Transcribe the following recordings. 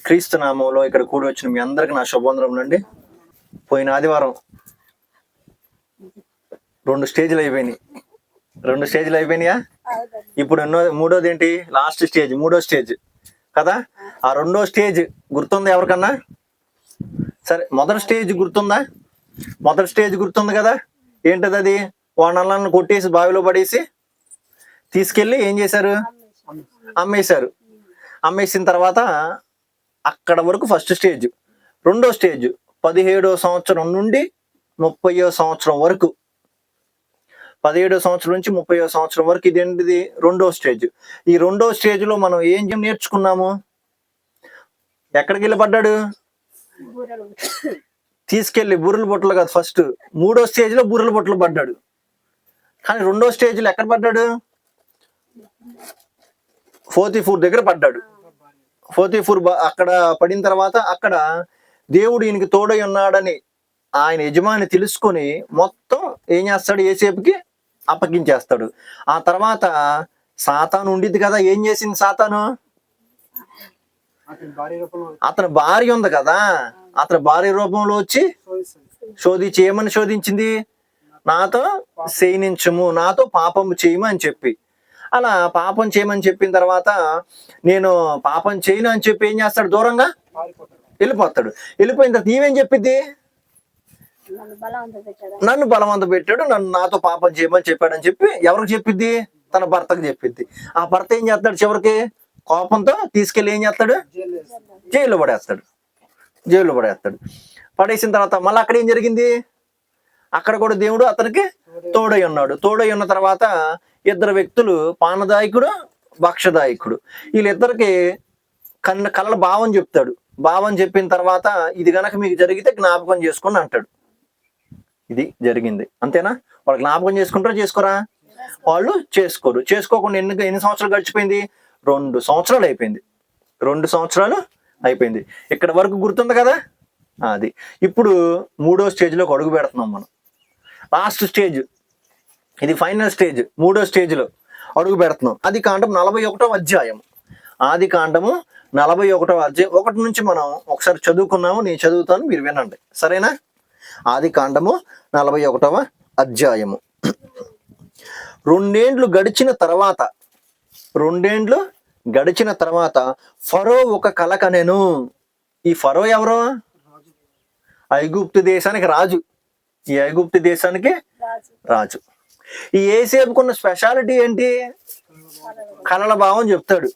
క్రీస్తు నామంలో ఇక్కడ కూడి వచ్చిన మీ అందరికి నా శుభవందనములండి. పోయిన ఆదివారం 2 స్టేజ్లు అయిపోయినాయా? ఇప్పుడు మూడోది ఏంటి? లాస్ట్ స్టేజ్, 3వ స్టేజ్ కదా. ఆ 2వ స్టేజ్ గుర్తుందా ఎవరికన్నా? సరే, మొదటి స్టేజ్ గుర్తుందా? మొదటి స్టేజ్ గుర్తుంది కదా. ఏంటది అది? వాళ్ళని కొట్టేసి బావిలో పడేసి తీసుకెళ్ళి ఏం చేశారు? అమ్మేశారు. అమ్మేసిన తర్వాత అక్కడ వరకు ఫస్ట్ స్టేజ్. 2వ స్టేజ్ 17వ సంవత్సరం నుండి 30వ సంవత్సరం వరకు, 17వ సంవత్సరం నుంచి 30వ సంవత్సరం వరకు ఇదేంటిది? 2వ స్టేజ్. ఈ 2వ స్టేజ్ లో మనం ఏం నేర్చుకున్నాము? ఎక్కడికి వెళ్ళి పడ్డాడు? తీసుకెళ్లి బుర్రల బొట్టలు కాదు, ఫస్ట్ 3వ స్టేజ్ లో బుర్రల బొట్టలు పడ్డాడు. కానీ 2వ స్టేజ్ లో ఎక్కడ పడ్డాడు? ఫోతీఫూర్ దగ్గర పడ్డాడు. ఫోతీఫూర్ అక్కడ పడిన తర్వాత అక్కడ దేవుడు ఈయనకి తోడై ఉన్నాడని ఆయన యజమాని తెలుసుకొని మొత్తం ఏం చేస్తాడు? ఏసేపుకి అప్పగించేస్తాడు. ఆ తర్వాత సాతాను ఉండిద్ది కదా. ఏం చేసింది సాతాను? అతని భార్య ఉంది కదా, అతని భార్య రూపంలో వచ్చి ఏమని శోధించింది? నాతో శయనించము, నాతో పాపము చేయము అని చెప్పి. అలా పాపం చేయమని చెప్పిన తర్వాత నేను పాపం చేయను అని చెప్పి ఏం చేస్తాడు? దూరంగా వెళ్ళిపోతాడు. వెళ్ళిపోయిన తర్వాత ఈమెం చెప్పిద్ది? నన్ను బలవంత పెట్టాడు, నాతో పాపం చేయమని చెప్పాడని చెప్పి ఎవరికి చెప్పిద్ది? తన భర్తకు చెప్పిద్ది. ఆ భర్త ఏం చేస్తాడు? చివరికి కోపంతో తీసుకెళ్ళి ఏం చేస్తాడు? జైల్లో పడేస్తాడు. పడేసిన తర్వాత మళ్ళీ అక్కడ ఏం జరిగింది? అక్కడ కూడా దేవుడు అతనికి తోడై ఉన్నాడు. తోడై ఉన్న తర్వాత 2 వ్యక్తులు, పానదాయకుడు, భక్షదాయకుడు, వీళ్ళిద్దరికి కళ్ళ భావం చెప్తాడు. భావం చెప్పిన తర్వాత ఇది గనక మీకు జరిగితే జ్ఞాపకం చేసుకోండి అంటాడు. ఇది జరిగింది, అంతేనా? వాళ్ళు జ్ఞాపకం చేసుకుంటారా చేసుకోరా? వాళ్ళు చేసుకోరు. చేసుకోకుండా ఎన్ని సంవత్సరాలు గడిచిపోయింది? 2 సంవత్సరాలు అయిపోయింది. 2 సంవత్సరాలు అయిపోయింది. ఇక్కడ వరకు గుర్తుంది కదా. అది ఇప్పుడు 3వ స్టేజ్లోకి అడుగు పెడుతున్నాం మనం. లాస్ట్ స్టేజ్, ఇది ఫైనల్ స్టేజ్. 3వ స్టేజ్లో అడుగు పెడుతున్నాం. ఆది కాండం 41వ అధ్యాయం. ఆది కాండము 41వ అధ్యాయం 1 నుంచి మనం ఒకసారి చదువుకున్నాము. నేను చదువుతాను, మీరు వినండి, సరేనా? ఆది కాండము 41వ అధ్యాయము. 2 ఏండ్లు గడిచిన తర్వాత ఫరో ఒక కల కనెను. ఈ ఫరో ఎవరు? ఐగుప్తు దేశానికి రాజు. ఈ ఐగుప్తు దేశానికి రాజు. ఈ యేసేపుకున్న స్పెషాలిటీ ఏంటి? కలల భావం చెప్తాడు.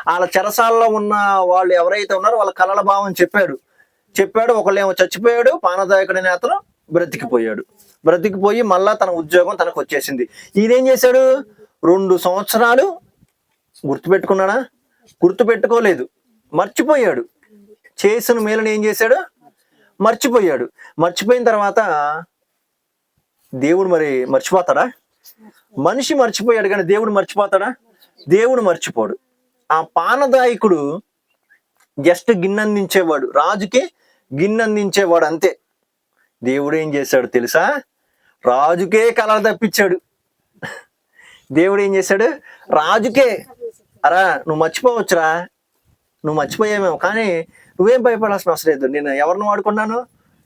వాళ్ళ చెరసాలలో ఉన్న వాళ్ళు ఎవరైతే ఉన్నారో వాళ్ళ కలల భావం చెప్పాడు. ఒకళ్ళేమో చచ్చిపోయాడు, పానదాయకుడైన అతను బ్రతికిపోయి మళ్ళా తన ఉద్యోగం తనకు వచ్చేసింది. ఈయనేం చేశాడు? 2 సంవత్సరాలు గుర్తుపెట్టుకున్నాడా? గుర్తుపెట్టుకోలేదు, మర్చిపోయాడు. చేసిన మేలుని ఏం చేశాడు? మర్చిపోయిన తర్వాత దేవుడు మరి మర్చిపోతాడా? మనిషి మర్చిపోయాడు కానీ దేవుడు మర్చిపోతాడా? దేవుడు మర్చిపోడు. ఆ పానదాయకుడు జస్ట్ గిన్నెందించేవాడు, రాజుకి గిన్నెందించేవాడు, అంతే. దేవుడు ఏం చేశాడు తెలుసా? రాజుకే కలలు తప్పించాడు. దేవుడు ఏం చేశాడు? రాజుకే, అరా నువ్వు మర్చిపోవచ్చురా, నువ్వు మర్చిపోయామేమో, కానీ నువ్వేం భయపడాల్సిన అవసరం లేదు. నేను ఎవరిని వాడుకున్నాను?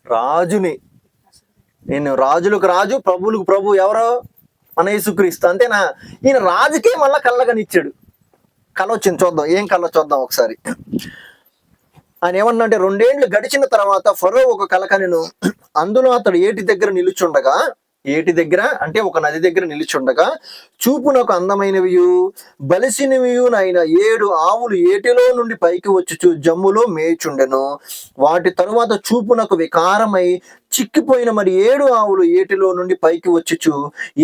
రాజుని. నేను రాజులకు రాజు, ప్రభువులకు ప్రభు. ఎవరో? మన యేసుక్రీస్తు, అంతేనా? ఈయన రాజుకే మళ్ళా కళ్ళగనిచ్చాడు. కళ వచ్చింది, చూద్దాం ఏం కళ చూద్దాం ఒకసారి. ఆయన ఏమన్నంటే 2 ఏండ్లు గడిచిన తర్వాత ఫరో ఒక కల కనెను. అందులో అతడు ఏటి దగ్గర అంటే ఒక నది దగ్గర నిలుచుండగా చూపునకు అందమైనవియు బలిసినవియునైన 7 ఆవులు ఏటిలో నుండి పైకి వచ్చుచు జమ్ములో మేయుచుండెను. వాటి తరువాత చూపునకు వికారమై చిక్కిపోయిన మరి 7 ఆవులు ఏటిలో నుండి పైకి వచ్చుచు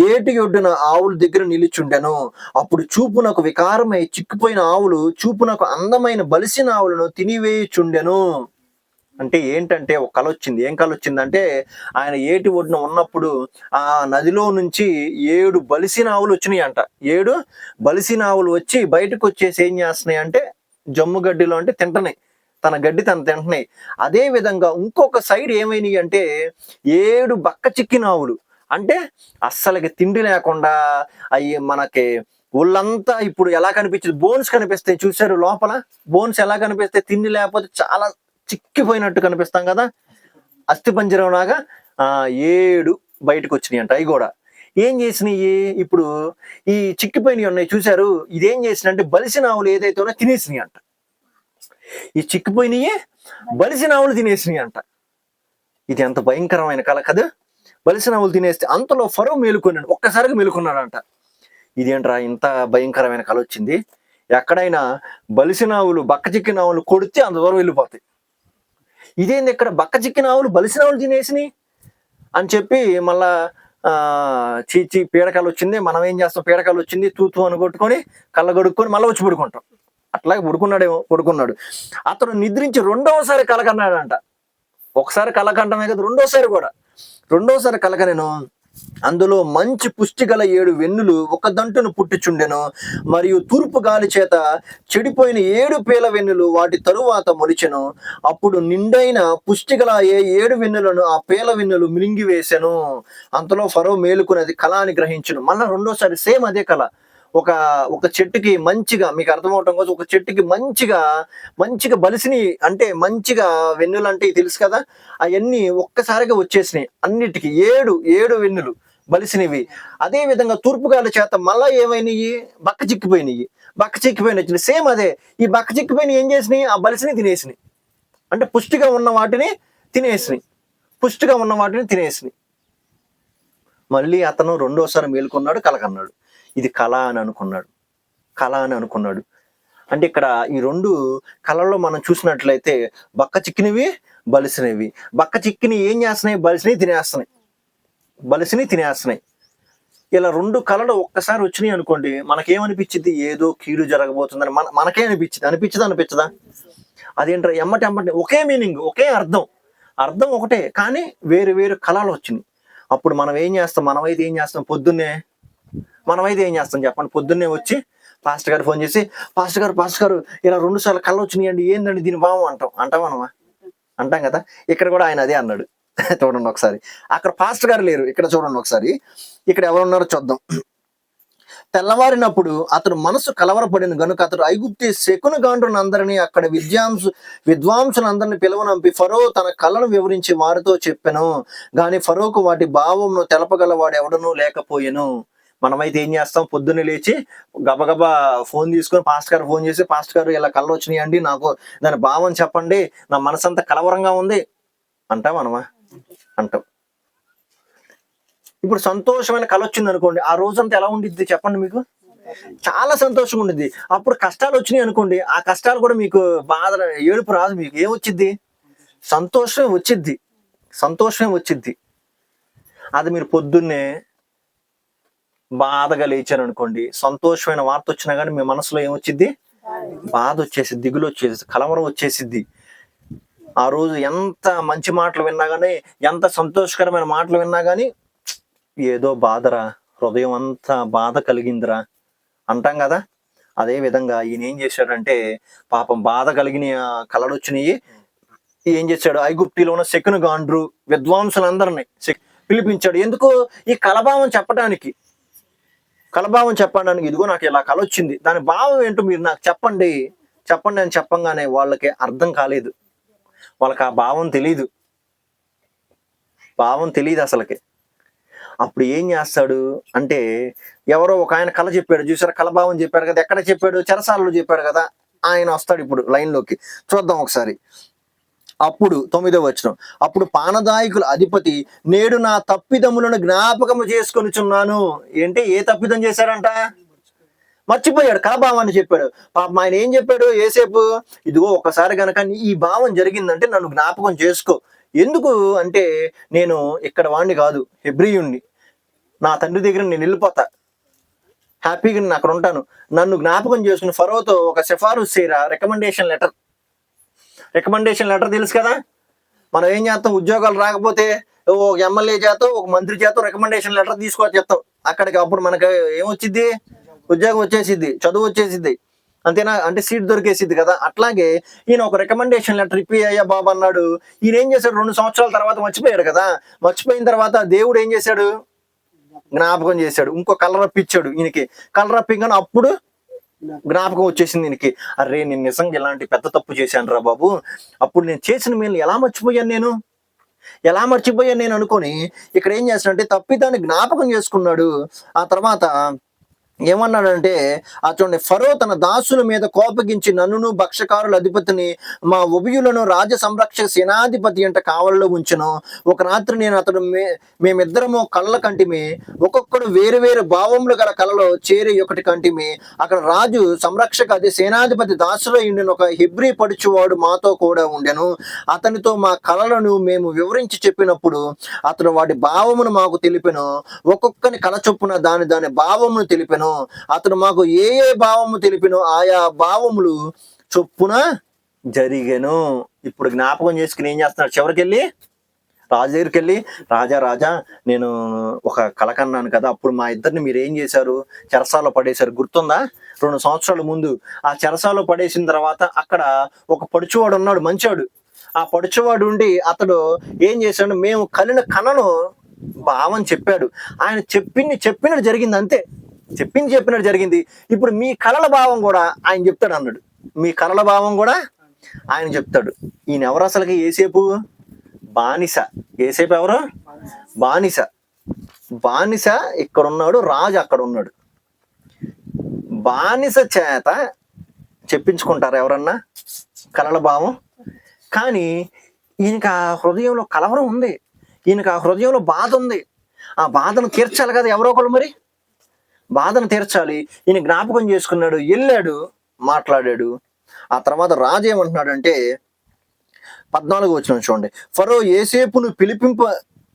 ఏటి ఒడ్డున ఆవుల దగ్గర నిలుచుండెను. అప్పుడు చూపునకు వికారమై చిక్కిపోయిన ఆవులు చూపునకు అందమైన బలిసిన ఆవులను తినివేయుచుండెను. అంటే ఏంటంటే ఒక కళ వచ్చింది. ఏం కళ వచ్చిందంటే ఆయన ఏటి ఒడ్డున ఉన్నప్పుడు ఆ నదిలో నుంచి 7 బలిసిన ఆవులు వచ్చినాయి అంట. 7 బలిసిన ఆవులు వచ్చి బయటకు వచ్చేసి ఏం చేస్తున్నాయి అంటే జమ్ము గడ్డిలో అంటే తింటున్నాయి, తన గడ్డి తను తింటున్నాయి. అదే విధంగా ఇంకొక సైడ్ ఏమైనాయి అంటే 7 బక్క చిక్కిన ఆవులు, అంటే అస్సలకి తిండి లేకుండా అవి మనకి ఒళ్ళంతా ఇప్పుడు ఎలా కనిపించింది, బోన్స్ కనిపిస్తాయి చూసారు లోపల. బోన్స్ ఎలా కనిపిస్తాయి, తిండి లేకపోతే చాలా చిక్కిపోయినట్టు కనిపిస్తాం కదా, అస్థిపంజరం లాగా. 7 బయటకు వచ్చినాయి అంట. అవి కూడా ఏం చేసినాయి, ఇప్పుడు ఈ చిక్కిపోయినవి ఉన్నాయి చూసారు, ఇదేం చేసిన అంటే బలిసిన ఆవులు ఏదైతే ఉన్నా తినేసినాయి అంట. ఈ చిక్కిపోయినవి బలిసిన ఆవులు తినేసినాయి అంట. ఇది ఎంత భయంకరమైన కళ కదా. బలిసిన ఆవులు తినేస్తే అంతలో ఫరో మేలుకున్నాడు, ఒక్కసారిగా మేలుకున్నాడంట. ఇదేంట్రా ఇంత భయంకరమైన కళ వచ్చింది, ఎక్కడైనా బలిసిన ఆవులు బక్క చిక్కిన ఆవులు కొడితే అంత దూరం వెళ్ళిపోతాయి, ఇదేంది ఇక్కడ బక్క చిక్కిన ఆవులు బలిసిన ఆవులు తినేసినాయి అని చెప్పి మళ్ళా చీచి పీడకలు వచ్చింది, మనం ఏం చేస్తాం, పీడకలు వచ్చింది తూతూ అని కొట్టుకొని కళ్ళ గడుక్కొని మళ్ళీ వచ్చి పడుకుంటాం. అట్లాగే పడుకున్నాడు. అతను నిద్రించి 2వసారి కలకన్నాడంట. ఒకసారి కలకంటమే కదా, రెండోసారి కలకనేను. అందులో మంచి పుష్టి గల 7 వెన్నులు ఒక దంటును పుట్టిచుండెను, మరియు తూర్పు గాలి చేత చెడిపోయిన 7 పేల వెన్నులు వాటి తరువాత మొలిచెను. అప్పుడు నిండైన పుష్టి గల 7 వెన్నులను ఆ పేల వెన్నులు మింగివేసెను. అంతలో ఫరో మేలుకున్నది కళ అని గ్రహించును. మళ్ళా రెండోసారి సేమ్ అదే కళ. ఒక చెట్టుకి మంచిగా, మీకు అర్థమవటం కోసం, ఒక చెట్టుకి మంచిగా బలిసిని అంటే మంచిగా వెన్నులు అంటే తెలుసు కదా, అవన్నీ ఒక్కసారిగా వచ్చేసినాయి అన్నిటికీ. 7 వెన్నులు బలిసినవి. అదే విధంగా తూర్పుగాలి చేత మళ్ళా ఏమైనాయి, బక్క చిక్కిపోయినాయి. సేమ్ అదే. ఈ బక్క చిక్కిపోయిన ఏం చేసినాయి, ఆ బలిసిని తినేసినాయి. అంటే పుష్టిగా ఉన్న వాటిని తినేసినాయి. మళ్ళీ అతను రెండోసారి మేలుకున్నాడు, కలకన్నాడు. ఇది కళ అని అనుకున్నాడు. అంటే ఇక్కడ ఈ 2 కళల్లో మనం చూసినట్లయితే బక్క చిక్కినవి, బలిసినవి. బక్క చిక్కిని ఏం చేస్తున్నాయి, బలిసిని తినేస్తున్నాయి. ఇలా 2 కళలు ఒక్కసారి వచ్చినాయి అనుకోండి, మనకేమనిపించింది, ఏదో కీడు జరగబోతుందని మనకే అనిపించదా? అదేంటారు ఎమ్మటి ఒకే మీనింగ్, ఒకే అర్థం ఒకటే, కానీ వేరు కళలు వచ్చినాయి. అప్పుడు మనమైతే ఏం చేస్తాం, మనమైతే ఏం చేస్తాం చెప్పండి, పొద్దున్నే వచ్చి పాస్టర్ గారు ఫోన్ చేసి, పాస్టర్ గారు ఇలా 2 సార్లు కళ్ళు వచ్చినాయండి, ఏందండి దీని భావం అంటాం కదా. ఇక్కడ కూడా ఆయన అదే అన్నాడు. చూడండి ఒకసారి, అక్కడ పాస్టర్ గారు లేరు, ఇక్కడ చూడండి ఒకసారి, ఇక్కడ ఎవరున్నారో చూద్దాం. తెల్లవారినప్పుడు అతడు మనసు కలవరపడిన గనుక అతడు ఐగుప్తి శకున గాండ్రుని అందరినీ అక్కడ విద్వాంసులందరినీ పిలువనంపి ఫరో తన కళను వివరించి వారితో చెప్పెను. గాని ఫరోకు వాటి భావమును తెలపగల వాడు ఎవడనూ లేకపోయెను. మనమైతే ఏం చేస్తాం, పొద్దున్నే లేచి గబగబా ఫోన్ తీసుకొని పాస్టర్ గారు ఫోన్ చేసి, పాస్టర్ గారు ఇలా కళ్ళు వచ్చినాయండి, నాకు దాని భావం చెప్పండి, నా మనసంతా కలవరంగా ఉంది అంటాం. ఇప్పుడు సంతోషమైన కళ వచ్చింది అనుకోండి, ఆ రోజంతా ఎలా ఉండిద్ది చెప్పండి, మీకు చాలా సంతోషంగా ఉండిద్ది. అప్పుడు కష్టాలు వచ్చినాయి అనుకోండి, ఆ కష్టాలు కూడా మీకు బాధ, ఏడుపు రాదు, మీకు ఏమొచ్చిద్ది, సంతోషమే వచ్చిద్ది. అది మీరు పొద్దున్నే బాధగా లేచారు అనుకోండి, సంతోషమైన వార్త వచ్చినా కానీ మీ మనసులో ఏమొచ్చిద్ది, బాధ వచ్చేసిద్ది, దిగులు వచ్చేసిద్ది, కలవరం వచ్చేసిద్ది. ఆ రోజు ఎంత మంచి మాటలు విన్నా కానీ, ఎంత సంతోషకరమైన మాటలు విన్నా కానీ, ఏదో బాధరా, హృదయం అంతా బాధ కలిగిందిరా అంటాం కదా. అదే విధంగా ఈయన ఏం చేశాడంటే, పాపం బాధ కలిగిన కళలు వచ్చినాయి. ఏం చేశాడు, ఐగుప్తిలో ఉన్న శకున గాండ్రు విద్వాంసులందరినీ పిలిపించాడు. ఎందుకు, ఈ కలభావం చెప్పడానికి, ఇదిగో నాకు ఇలా కళ వచ్చింది, దాని భావం ఏంటో మీరు నాకు చెప్పండి అని చెప్పంగానే వాళ్ళకి అర్థం కాలేదు, వాళ్ళకి ఆ భావం తెలియదు అసలుకి. అప్పుడు ఏం చేస్తాడు అంటే, ఎవరో ఒక ఆయన కళ చెప్పాడు చూసారా, కళభావం చెప్పాడు కదా, ఎక్కడ చెప్పాడు, చెరసాలలో చెప్పాడు కదా, ఆయన వస్తాడు ఇప్పుడు లైన్లోకి. చూద్దాం ఒకసారి. అప్పుడు 9వ వచనం, అప్పుడు పానదాయకుల అధిపతి, నేడు నా తప్పిదములను జ్ఞాపకము చేసుకొనిచున్నాను. ఏంటి, ఏ తప్పిదం చేశాడంట, మర్చిపోయాడు, కళభావాన్ని చెప్పాడు. పాపం ఆయన ఏం చెప్పాడు, ఏసేపు, ఇదిగో ఒకసారి గనక ఈ భావం జరిగిందంటే నన్ను జ్ఞాపకం చేసుకో. ఎందుకు అంటే, నేను ఇక్కడ వాణ్ణి కాదు, హెబ్రీయుణ్ణి, నా తండ్రి దగ్గర నేను వెళ్ళిపోతా, హ్యాపీగా నేను అక్కడ ఉంటాను, నన్ను జ్ఞాపకం చేసుకుని ఫరోతో ఒక సిఫారసు చేయరా, రికమెండేషన్ లెటర్ తెలుసు కదా. మనం ఏం చేస్తాం, ఉద్యోగాలు రాకపోతే ఒక ఎమ్మెల్యే చేత, ఒక మంత్రి చేత రికమెండేషన్ లెటర్ తీసుకొని చెప్తాం అక్కడికి. అప్పుడు మనకి ఏమొచ్చిద్ది, ఉద్యోగం వచ్చేసిద్ది, చదువు వచ్చేసిద్ది, అంతేనా, అంటే సీట్ దొరికేసిద్ది కదా. అట్లాగే ఈయన ఒక రికమెండేషన్ లెటర్ ఇప్పి అయ్యా బాబు అన్నాడు. ఈయన ఏం చేశాడు, 2 సంవత్సరాల తర్వాత మర్చిపోయాడు కదా. మర్చిపోయిన తర్వాత దేవుడు ఏం చేశాడు, జ్ఞాపకం చేశాడు. ఇంకో కలరప్పిచ్చాడు ఈయనకి. కలరప్పింగానే అప్పుడు జ్ఞాపకం వచ్చేసింది ఈయనకి. అరే నేను నిజంగా ఇలాంటి పెద్ద తప్పు చేశాను రా బాబు, అప్పుడు నేను చేసిన మేలు ఎలా మర్చిపోయాను నేను అనుకొని ఇక్కడ ఏం చేస్తాడంటే తప్పిదాన్ని జ్ఞాపకం చేసుకున్నాడు. ఆ తర్వాత ఏమన్నాడంటే చూడండి, ఫరో తన దాసుల మీద కోపగించి నన్నును భక్షకారుల అధిపతిని మా ఉభయులను రాజ సంరక్షక సేనాధిపతి అంట కావలిలో ఉంచెను. ఒక రాత్రి నేను అతడు మేమిద్దరము కళ్ళ కంటిమి, ఒక్కొక్కడు వేరు వేరు భావములు గల కళలో చేరి ఒకటి కంటిమి. అక్కడ రాజు సంరక్షక అది సేనాధిపతి దాసులో ఉండిన ఒక హెబ్రీ పడుచువాడు మాతో కూడా ఉండెను. అతనితో మా కళలను మేము వివరించి చెప్పినప్పుడు అతడు వాటి భావమును మాకు తెలిపెను. ఒక్కొక్కని కళ చొప్పున దాని భావమును తెలిపెను. అతడు మాకు ఏ భావము తెలిపినో ఆయా భావములు చొప్పున జరిగెను. ఇప్పుడు జ్ఞాపకం చేసుకుని ఏం చేస్తున్నాడు, చివరికి వెళ్ళి రాజు దగ్గరికి వెళ్ళి, రాజా నేను ఒక కల కన్నాను కదా, అప్పుడు మా ఇద్దరిని మీరు ఏం చేశారు, చెరసాలో పడేశారు, గుర్తుందా? 2 సంవత్సరాల ముందు ఆ చెరసాలో పడేసిన తర్వాత అక్కడ ఒక పడుచువాడు ఉన్నాడు, మంచోడు. ఆ పడుచువాడు ఉండి అతడు ఏం చేశాడు, మేము కలిన కళను భావం చెప్పాడు. ఆయన చెప్పినట్టు జరిగింది, అంతే. చెప్పినట్టు జరిగింది. ఇప్పుడు మీ కళల భావం కూడా ఆయన చెప్తాడు అన్నాడు. మీ కళల భావం కూడా ఆయన చెప్తాడు. ఈయన ఎవరు అసలుకి? ఏసేపు బానిస. ఏసేపు ఎవరు? బానిస ఇక్కడ ఉన్నాడు, రాజు అక్కడ ఉన్నాడు. బానిస చేత చెప్పించుకుంటారు ఎవరన్నా కళల భావం? కానీ ఈయనకి ఆ హృదయంలో కలవరం ఉంది, ఈయనకి ఆ హృదయంలో బాధ ఉంది. ఆ బాధను తీర్చాలి కదా ఎవరో ఒకరు, మరి బాధను తీర్చాలి. ఈయన జ్ఞాపకం చేసుకున్నాడు, వెళ్ళాడు, మాట్లాడాడు. ఆ తర్వాత రాజు ఏమంటున్నాడంటే 14 వచనం చూడండి, ఫరో ఏసేపును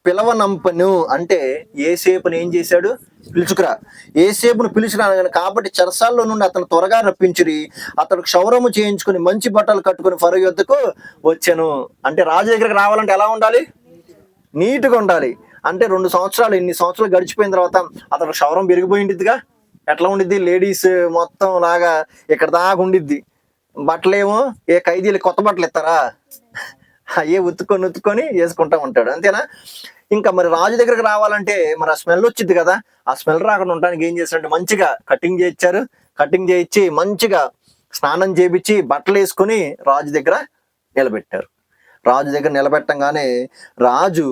పిలవనంపను అంటే ఏసేపును ఏం చేశాడు, పిలుచుకురా. ఏసేపును పిలుచుకురాను కాబట్టి చెరసాల్లో నుండి అతను త్వరగా రప్పించిరి. అతడు క్షౌరము చేయించుకుని మంచి బట్టలు కట్టుకుని ఫరో యొద్దకు వచ్చాను. అంటే రాజు దగ్గరికి రావాలంటే ఎలా ఉండాలి? నీట్గా ఉండాలి. అంటే 2 సంవత్సరాలు, ఇన్ని సంవత్సరాలు గడిచిపోయిన తర్వాత అతను క్షౌరం పెరిగిపోయిందిగా. ఎట్లా ఉండిద్ది? లేడీస్ మొత్తం లాగా ఇక్కడ దాకా ఉండిద్ది. బట్టలేమో ఏ ఖైదీలు కొత్త బట్టలు ఇస్తారా, అయ్యే ఉత్తుకొని వేసుకుంటా ఉంటాడు, అంతేనా? ఇంకా మరి రాజు దగ్గరికి రావాలంటే మరి ఆ స్మెల్ వచ్చింది కదా. ఆ స్మెల్ రాకుండా ఉండడానికి ఏం చేశారంటే మంచిగా కటింగ్ చేయించి మంచిగా స్నానం చేయించి బట్టలు వేసుకొని రాజు దగ్గర నిలబెట్టారు. రాజు దగ్గర నిలబెట్టంగానే రాజు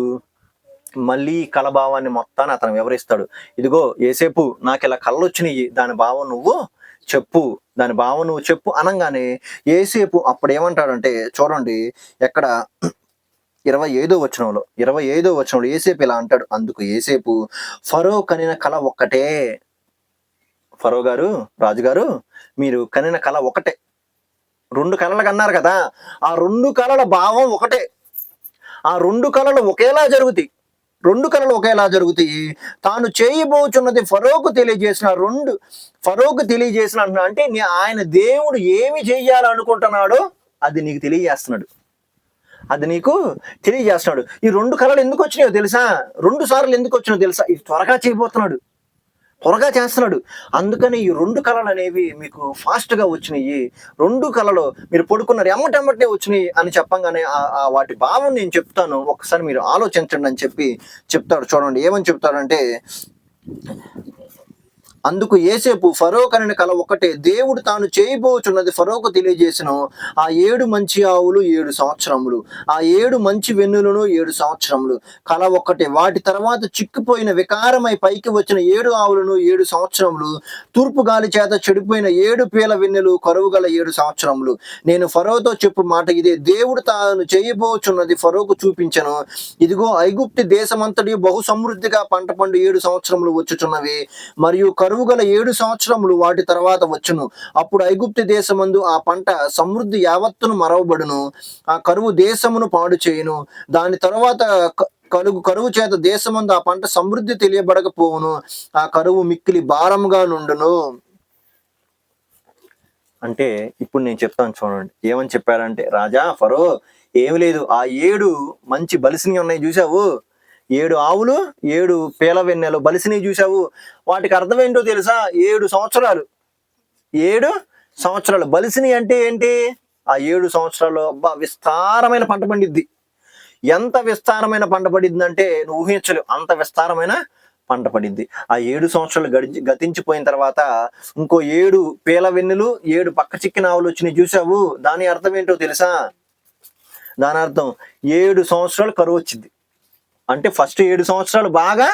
మళ్ళీ కళభావాన్ని మొత్తాన్ని అతను వివరిస్తాడు. ఇదిగో ఏసేపు, నాకు ఇలా కళ్ళు వచ్చినాయి, దాని భావం నువ్వు చెప్పు అనగానే ఏసేపు అప్పుడు ఏమంటాడంటే చూడండి, ఎక్కడ 25వ వచనంలో ఏసేపు ఇలా అంటాడు. అందుకు ఏసేపు, ఫరో కనిన కళ ఒక్కటే. ఫరో గారు, రాజుగారు, మీరు కనిన కళ ఒకటే. 2 కళలు కన్నారు కదా, ఆ 2 కళల భావం ఒకటే. ఆ 2 కళలు ఒకేలా జరుగుతాయి. తాను చేయబోచున్నది ఫరోకు తెలియజేసిన అంటే ఆయన దేవుడు ఏమి చెయ్యాలనుకుంటున్నాడో అది నీకు తెలియజేస్తున్నాడు. ఈ 2 కళలు ఎందుకు వచ్చినాయో తెలుసా? 2 సార్లు ఎందుకు వచ్చినాయో తెలుసా? ఇది త్వరగా చేస్తున్నాడు. అందుకని ఈ 2 కళలు అనేవి మీకు ఫాస్ట్ గా వచ్చినాయి. 2 కళలు మీరు పడుకున్నారు, ఎమ్మటెమ్మటే వచ్చినాయి అని చెప్పంగానే వాటి భావం నేను చెప్తాను, ఒకసారి మీరు ఆలోచించండి అని చెప్తాడు. చూడండి ఏమని చెప్తాడంటే, అందుకు ఏసేపు, ఫరో కనిన కల ఒకటే, దేవుడు తాను చేయబోచున్నది ఫరోకు తెలియజేసిన. ఆ 7 మంచి ఆవులు 7 సంవత్సరములు, ఆ 7 మంచి వెన్నులను 7 సంవత్సరములు, కల ఒక్కటే. వాటి తర్వాత చిక్కుపోయిన వికారమై పైకి వచ్చిన 7 ఆవులను 7 సంవత్సరములు, తూర్పు గాలి చేత చెడిపోయిన 7 పీల వెన్నెలు, కరువు గల 7 సంవత్సరములు. నేను ఫరోతో చెప్పు మాట ఇదే, దేవుడు తాను చేయబోచున్నది ఫరోకు చూపించను. ఇదిగో ఐగుప్తు దేశమంతటి బహు సమృద్ధిగా పంట పండు 7 సంవత్సరములు వచ్చుచున్నవి, మరియు కరువు గల 7 సంవత్సరములు వాటి తర్వాత వచ్చును. అప్పుడు ఐగుప్తు దేశమందు ఆ పంట సమృద్ధి యావత్తును మరవబడును, ఆ కరువు దేశమును పాడు చేయును. దాని తర్వాత కరువు చేత దేశమందు ఆ పంట సమృద్ధి తెలియబడకపోవును, ఆ కరువు మిక్కిలి భారంగా నుండును. అంటే ఇప్పుడు నేను చెప్తాను చూడండి ఏమని చెప్పారంటే, రాజా ఫరో ఏమి లేదు, ఆ 7 మంచి బలిసినవి ఉన్నాయి చూసావు, 7 ఆవులు 7 పీల వెన్నెలు బలిసినవి చూసావు, వాటికి అర్థం ఏంటో తెలుసా? 7 సంవత్సరాలు బలిసినవి అంటే ఏంటి? ఆ 7 సంవత్సరాలు విస్తారమైన పంట పండిద్ది. ఎంత విస్తారమైన పంట పడిద్ది అంటే నువ్వు ఊహించలేవు, అంత విస్తారమైన పంట పడింది. ఆ 7 సంవత్సరాలు గతించిపోయిన తర్వాత ఇంకో 7 పేల వెన్నులు 7 పక్క చిక్కిన ఆవులు వచ్చినాయి చూసావు. దాని అర్థం ఏంటో తెలుసా? దాని అర్థం 7 సంవత్సరాలు కరువు వచ్చింది. అంటే ఫస్ట్ 7 సంవత్సరాలు బాగా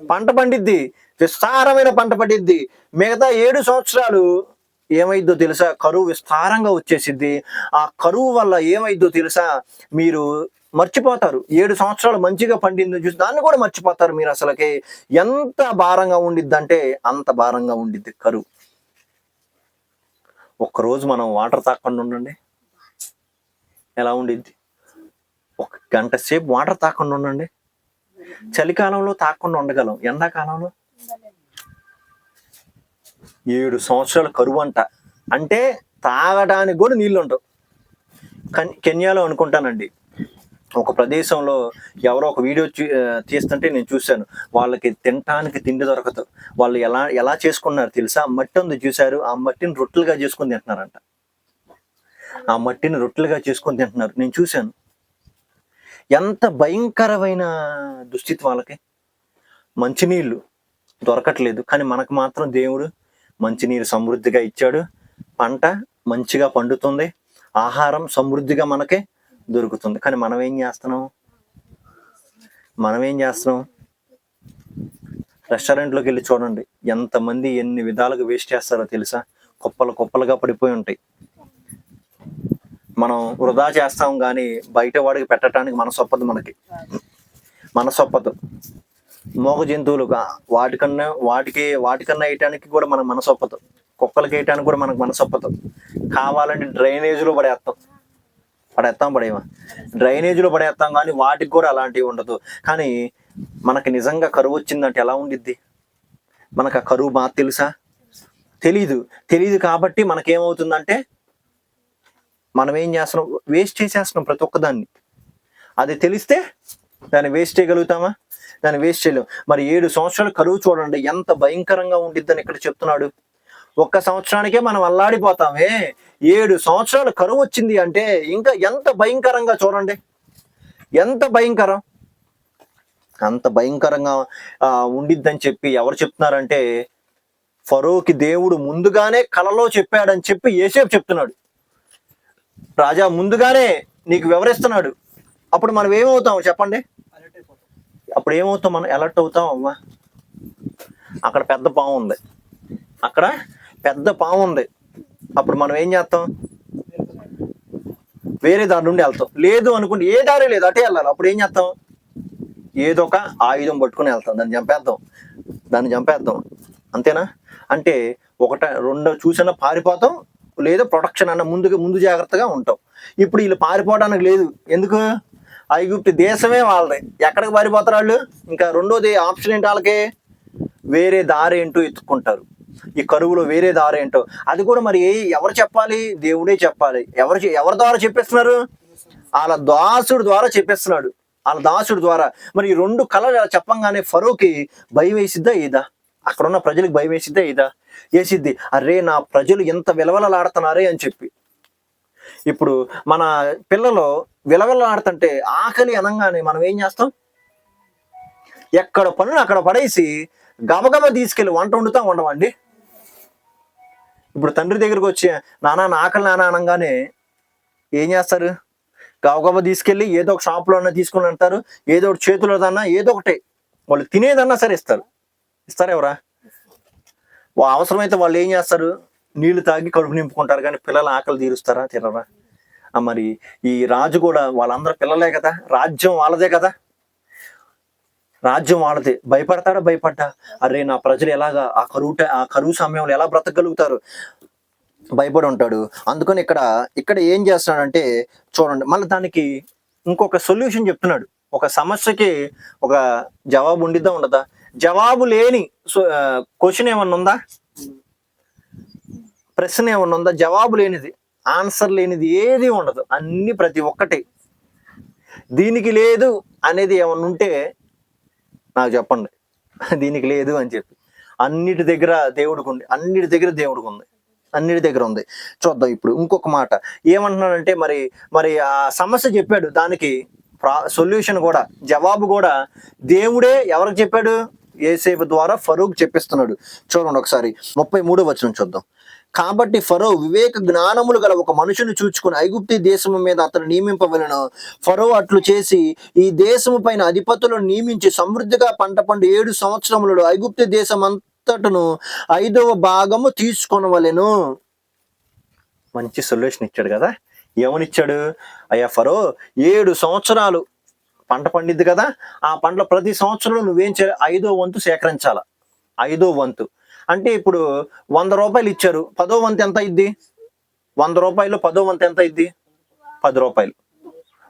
పంట పండిద్ది, విస్తారమైన పంట పడిద్ది. మిగతా 7 సంవత్సరాలు ఏమైద్దో తెలుసా? కరువు విస్తారంగా వచ్చేసిద్ది. ఆ కరువు వల్ల ఏమైద్దో తెలుసా? మీరు మర్చిపోతారు. 7 సంవత్సరాలు మంచిగా పండింది చూసి దాన్ని కూడా మర్చిపోతారు మీరు. అసలుకి ఎంత భారంగా ఉండిద్ది అంటే అంత భారంగా ఉండిద్ది కరువు. ఒక్కరోజు మనం వాటర్ తాగకుండా ఉండండి, ఎలా ఉండిద్ది? 1 గంట సేపు వాటర్ తాగకుండా ఉండండి. చలికాలంలో తాగకుండా ఉండగలం, ఎండాకాలంలో 7 సంవత్సరాల కరువు అంట. అంటే తాగడానికి కూడా నీళ్ళు ఉండవు. కెన్యాలో అనుకుంటానండి, ఒక ప్రదేశంలో ఎవరో ఒక వీడియో తీస్తుంటే నేను చూశాను. వాళ్ళకి తినటానికి తిండి దొరకదు. వాళ్ళు ఎలా చేసుకున్నారు తెలుసా? మట్టి ఉంది చూశారు, ఆ మట్టిని రొట్టెలుగా చేసుకొని తింటున్నారంట. ఆ మట్టిని రొట్టెలుగా చేసుకొని తింటున్నారు, నేను చూశాను. ఎంత భయంకరమైన దుస్థితి వాళ్ళకి. మంచినీళ్ళు దొరకట్లేదు, కానీ మనకు మాత్రం దేవుడు మంచినీరు సమృద్ధిగా ఇచ్చాడు. పంట మంచిగా పండుతుంది, ఆహారం సమృద్ధిగా మనకి దొరుకుతుంది. కానీ మనం ఏం చేస్తున్నాం? రెస్టారెంట్లోకి వెళ్ళి చూడండి, ఎంతమంది ఎన్ని విధాలుగా వేస్ట్ చేస్తారో తెలుసా? కుప్పలుగా పడిపోయి ఉంటాయి. మనం వృధా చేస్తాం కానీ బయట వాడికి పెట్టడానికి మనసొప్పదు. మనసొప్పదు. మోగ జంతువులుగా వాటికన్నా వేయటానికి కూడా మనకు మనసొప్పదు. కుక్కలకి వేయటానికి కూడా మనకు మనసొప్పదు. కావాలంటే డ్రైనేజీలో పడేయమా డ్రైనేజీలో పడేస్తాం, కానీ వాటికి కూడా అలాంటివి ఉండదు. కానీ మనకి నిజంగా కరువు వచ్చిందంటే ఎలా ఉండిద్ది? మనకు ఆ కరువు బాగా తెలుసా? తెలీదు కాబట్టి మనకేమవుతుందంటే మనం ఏం చేస్తున్నాం? వేస్ట్ చేసేస్తున్నాం ప్రతి ఒక్కదాన్ని. అది తెలిస్తే దాన్ని వేస్ట్ చేయగలుగుతామా? దాన్ని వేస్ట్ చేయలేం. మరి 7 సంవత్సరాలు కరువు చూడండి ఎంత భయంకరంగా ఉండిద్దని ఇక్కడ చెప్తున్నాడు. 1 సంవత్సరానికే మనం అల్లాడిపోతామే, 7 సంవత్సరాలు కరువు వచ్చింది అంటే ఇంకా ఎంత భయంకరంగా చూడండి. ఎంత భయంకరం, అంత భయంకరంగా ఉండిద్దని చెప్పి ఎవరు చెప్తున్నారంటే, ఫరోకి దేవుడు ముందుగానే కలలో చెప్పాడని చెప్పి యోసేపు చెప్తున్నాడు. రాజా ముందుగానే నీకు వివరిస్తున్నాడు. అప్పుడు మనం ఏమవుతాం చెప్పండి? అప్పుడు ఏమవుతాం? మనం అలర్ట్ అవుతాం. అవ్వా అక్కడ పెద్ద పాము ఉంది, అప్పుడు మనం ఏం చేస్తాం? వేరే దారి నుండి వెళ్తాం. లేదు అనుకుంటే ఏ దారి లేదు, అటే వెళ్ళాలి. అప్పుడు ఏం చేస్తాం? ఏదో ఒక ఆయుధం పట్టుకుని వెళ్తాం, దాన్ని చంపేద్దాం. అంతేనా? అంటే 1 2 చూసినా పారిపోతాం, లేదా ప్రొటెక్షన్ అన్న ముందు జాగ్రత్తగా ఉంటాం. ఇప్పుడు వీళ్ళు పారిపోవడానికి లేదు. ఎందుకు? ఐగుప్తు దేశమే వాళ్ళది. ఎక్కడికి పారిపోతారు వాళ్ళు? ఇంకా రెండోది ఆప్షన్ ఏంటి వాళ్ళకి? వేరే దారి ఏంటో ఎత్తుక్కుంటారు. ఈ కరువులో వేరే దారి ఏంటో అది కూడా మరి ఎవరు చెప్పాలి? దేవుడే చెప్పాలి. ఎవరి ద్వారా చెప్పేస్తున్నారు? వాళ్ళ దాసుడు ద్వారా చెప్పేస్తున్నాడు. మరి ఈ 2 కళలు చెప్పంగానే ఫరోకి భయం వేసిద్దా ఏదా? అక్కడ ఉన్న ప్రజలకు భయం వేసిద్దా ఏదా? వేసిద్ది. అరే నా ప్రజలు ఎంత విలవలలాడుతున్నారే అని చెప్పి. ఇప్పుడు మన పిల్లలు విలవలలాడుతుంటే ఆకలి అనగానే మనం ఏం చేస్తాం? ఎక్కడ పనులు అక్కడ పడేసి గబగబ తీసుకెళ్ళి వంట వండవండి. ఇప్పుడు తండ్రి దగ్గరకు వచ్చి నాన్న ఆకలి నాన్న అనగానే ఏం చేస్తారు? గబగబా తీసుకెళ్ళి ఏదో ఒక షాప్లో అన్నా తీసుకుని అంటారు, ఏదో ఒకటి చేతులదన్నా ఏదో ఒకటి వాళ్ళు తినేదన్నా సరే ఇస్తారు ఎవరా? అవసరమైతే వాళ్ళు ఏం చేస్తారు? నీళ్లు తాగి కడుపు నింపుకుంటారు, కానీ పిల్లల ఆకలి తీరుస్తారా? తినరా? మరి ఈ రాజు కూడా వాళ్ళందరూ పిల్లలే కదా, రాజ్యం వాళ్ళదే కదా, భయపడ్డా? అరే నా ప్రజలు ఎలాగా ఆ కరువు సమయంలో ఎలా బ్రతకగలుగుతారు? భయపడి ఉంటాడు. అందుకని ఇక్కడ ఏం చేస్తున్నాడంటే చూడండి, మళ్ళీ దానికి ఇంకొక సొల్యూషన్ చెప్తున్నాడు. ఒక సమస్యకి ఒక జవాబు ఉండిద్దా ఉండదా? జవాబు లేని క్వశ్చన్ ఏమన్నా ఉందా? ప్రశ్న ఏమన్నా ఉందా? జవాబు లేనిది, ఆన్సర్ లేనిది ఏది ఉండదు. అన్ని ప్రతి ఒక్కటి. దీనికి లేదు అనేది ఏమన్నా ఉంటే నాకు చెప్పండి, దీనికి లేదు అని చెప్పి. అన్నిటి దగ్గర దేవుడికి ఉంది, అన్నిటి దగ్గర ఉంది. చూద్దాం ఇప్పుడు ఇంకొక మాట ఏమంటున్నాడంటే, మరి ఆ సమస్య చెప్పాడు, దానికి సొల్యూషన్ కూడా, జవాబు కూడా దేవుడే ఎవరికి చెప్పాడు? యోసేపు ద్వారా ఫరోకు చెప్పిస్తున్నాడు. చూడండి ఒకసారి 33వ వచనం చూద్దాం. కాబట్టి ఫరో వివేక జ్ఞానములు గల ఒక మనుషుని చూచుకుని ఐగుప్తి దేశము మీద అతను నియమింపవలెను. ఫరో అట్లు చేసి ఈ దేశము పైన అధిపతులను నియమించి సమృద్ధిగా పంట పండు 7 సంవత్సరములలో ఐగుప్తి దేశం అంతటను 5వ భాగము తీసుకొనవలెను. మంచి సొల్యూషన్ ఇచ్చాడు కదా. ఏమనిచ్చాడు? అయ్యా ఫరో, 7 సంవత్సరాలు పంట పండిద్ది కదా, ఆ పంటలో ప్రతి సంవత్సరంలో నువ్వేం చేయాలి? 5వ వంతు సేకరించాల. 5వ వంతు అంటే ఇప్పుడు 100 రూపాయలు ఇచ్చారు, 10వ వంతు ఎంత అయింది? 100 రూపాయలు 10వ వంతు ఎంత అయింది? 10 రూపాయలు.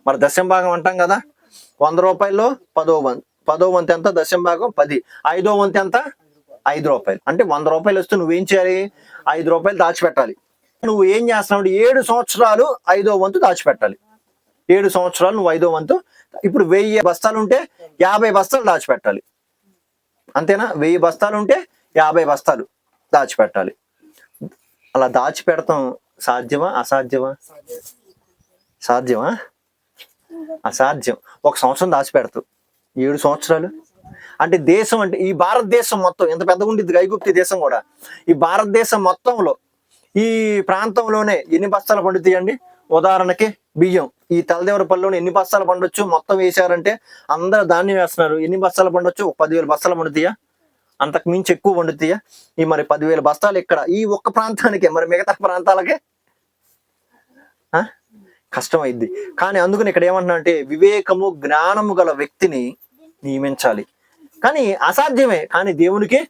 మరి దశంభాగం అంటాం కదా. 100 రూపాయల్లో 10వ వంతు ఎంత? దశంభాగం 10. 5వ వంతు ఎంత? 5 రూపాయలు. అంటే 100 రూపాయలు వస్తే నువ్వేం చేయాలి? 5 రూపాయలు దాచిపెట్టాలి. నువ్వు ఏం చేస్తున్నావు? 7 సంవత్సరాలు 5వ వంతు దాచిపెట్టాలి. 7 సంవత్సరాలు నువ్వు 5వ వంతు. ఇప్పుడు 1000 బస్తాలు ఉంటే 50 బస్తాలు దాచిపెట్టాలి. అంతేనా? 1000 బస్తాలు ఉంటే 50 బస్తాలు దాచిపెట్టాలి. అలా దాచిపెడతాం సాధ్యమా అసాధ్యమా? సాధ్యమా? అసాధ్యం. 1 సంవత్సరం దాచిపెడతావు, 7 సంవత్సరాలు అంటే దేశం అంటే ఈ భారతదేశం మొత్తం ఎంత పెద్దగా ఉంటుంది? ఐగుప్తి దేశం కూడా. ఈ భారతదేశం మొత్తంలో ఈ ప్రాంతంలోనే ఎన్ని బస్తాలు పండుతాయండి? ఉదాహరణకి బియ్యం ఈ తలదేవరపల్లిలోనే ఎన్ని బస్తాలు పండొచ్చు? మొత్తం వేసారంటే అందరూ ధాన్యం వేస్తున్నారు. ఎన్ని బస్తాలు పండొచ్చు? 10,000 బస్తాలు పండుతాయా? అంతకు మించి ఎక్కువ పండుతాయా? ఈ మరి 10,000 బస్తాలు ఇక్కడ ఈ ఒక్క ప్రాంతానికే, మరి మిగతా ప్రాంతాలకే కష్టం అయింది. కానీ అందుకని ఇక్కడ ఏమంటున్నా అంటే వివేకము జ్ఞానము గల వ్యక్తిని నియమించాలి. కానీ అసాధ్యమే, కానీ దేవునికి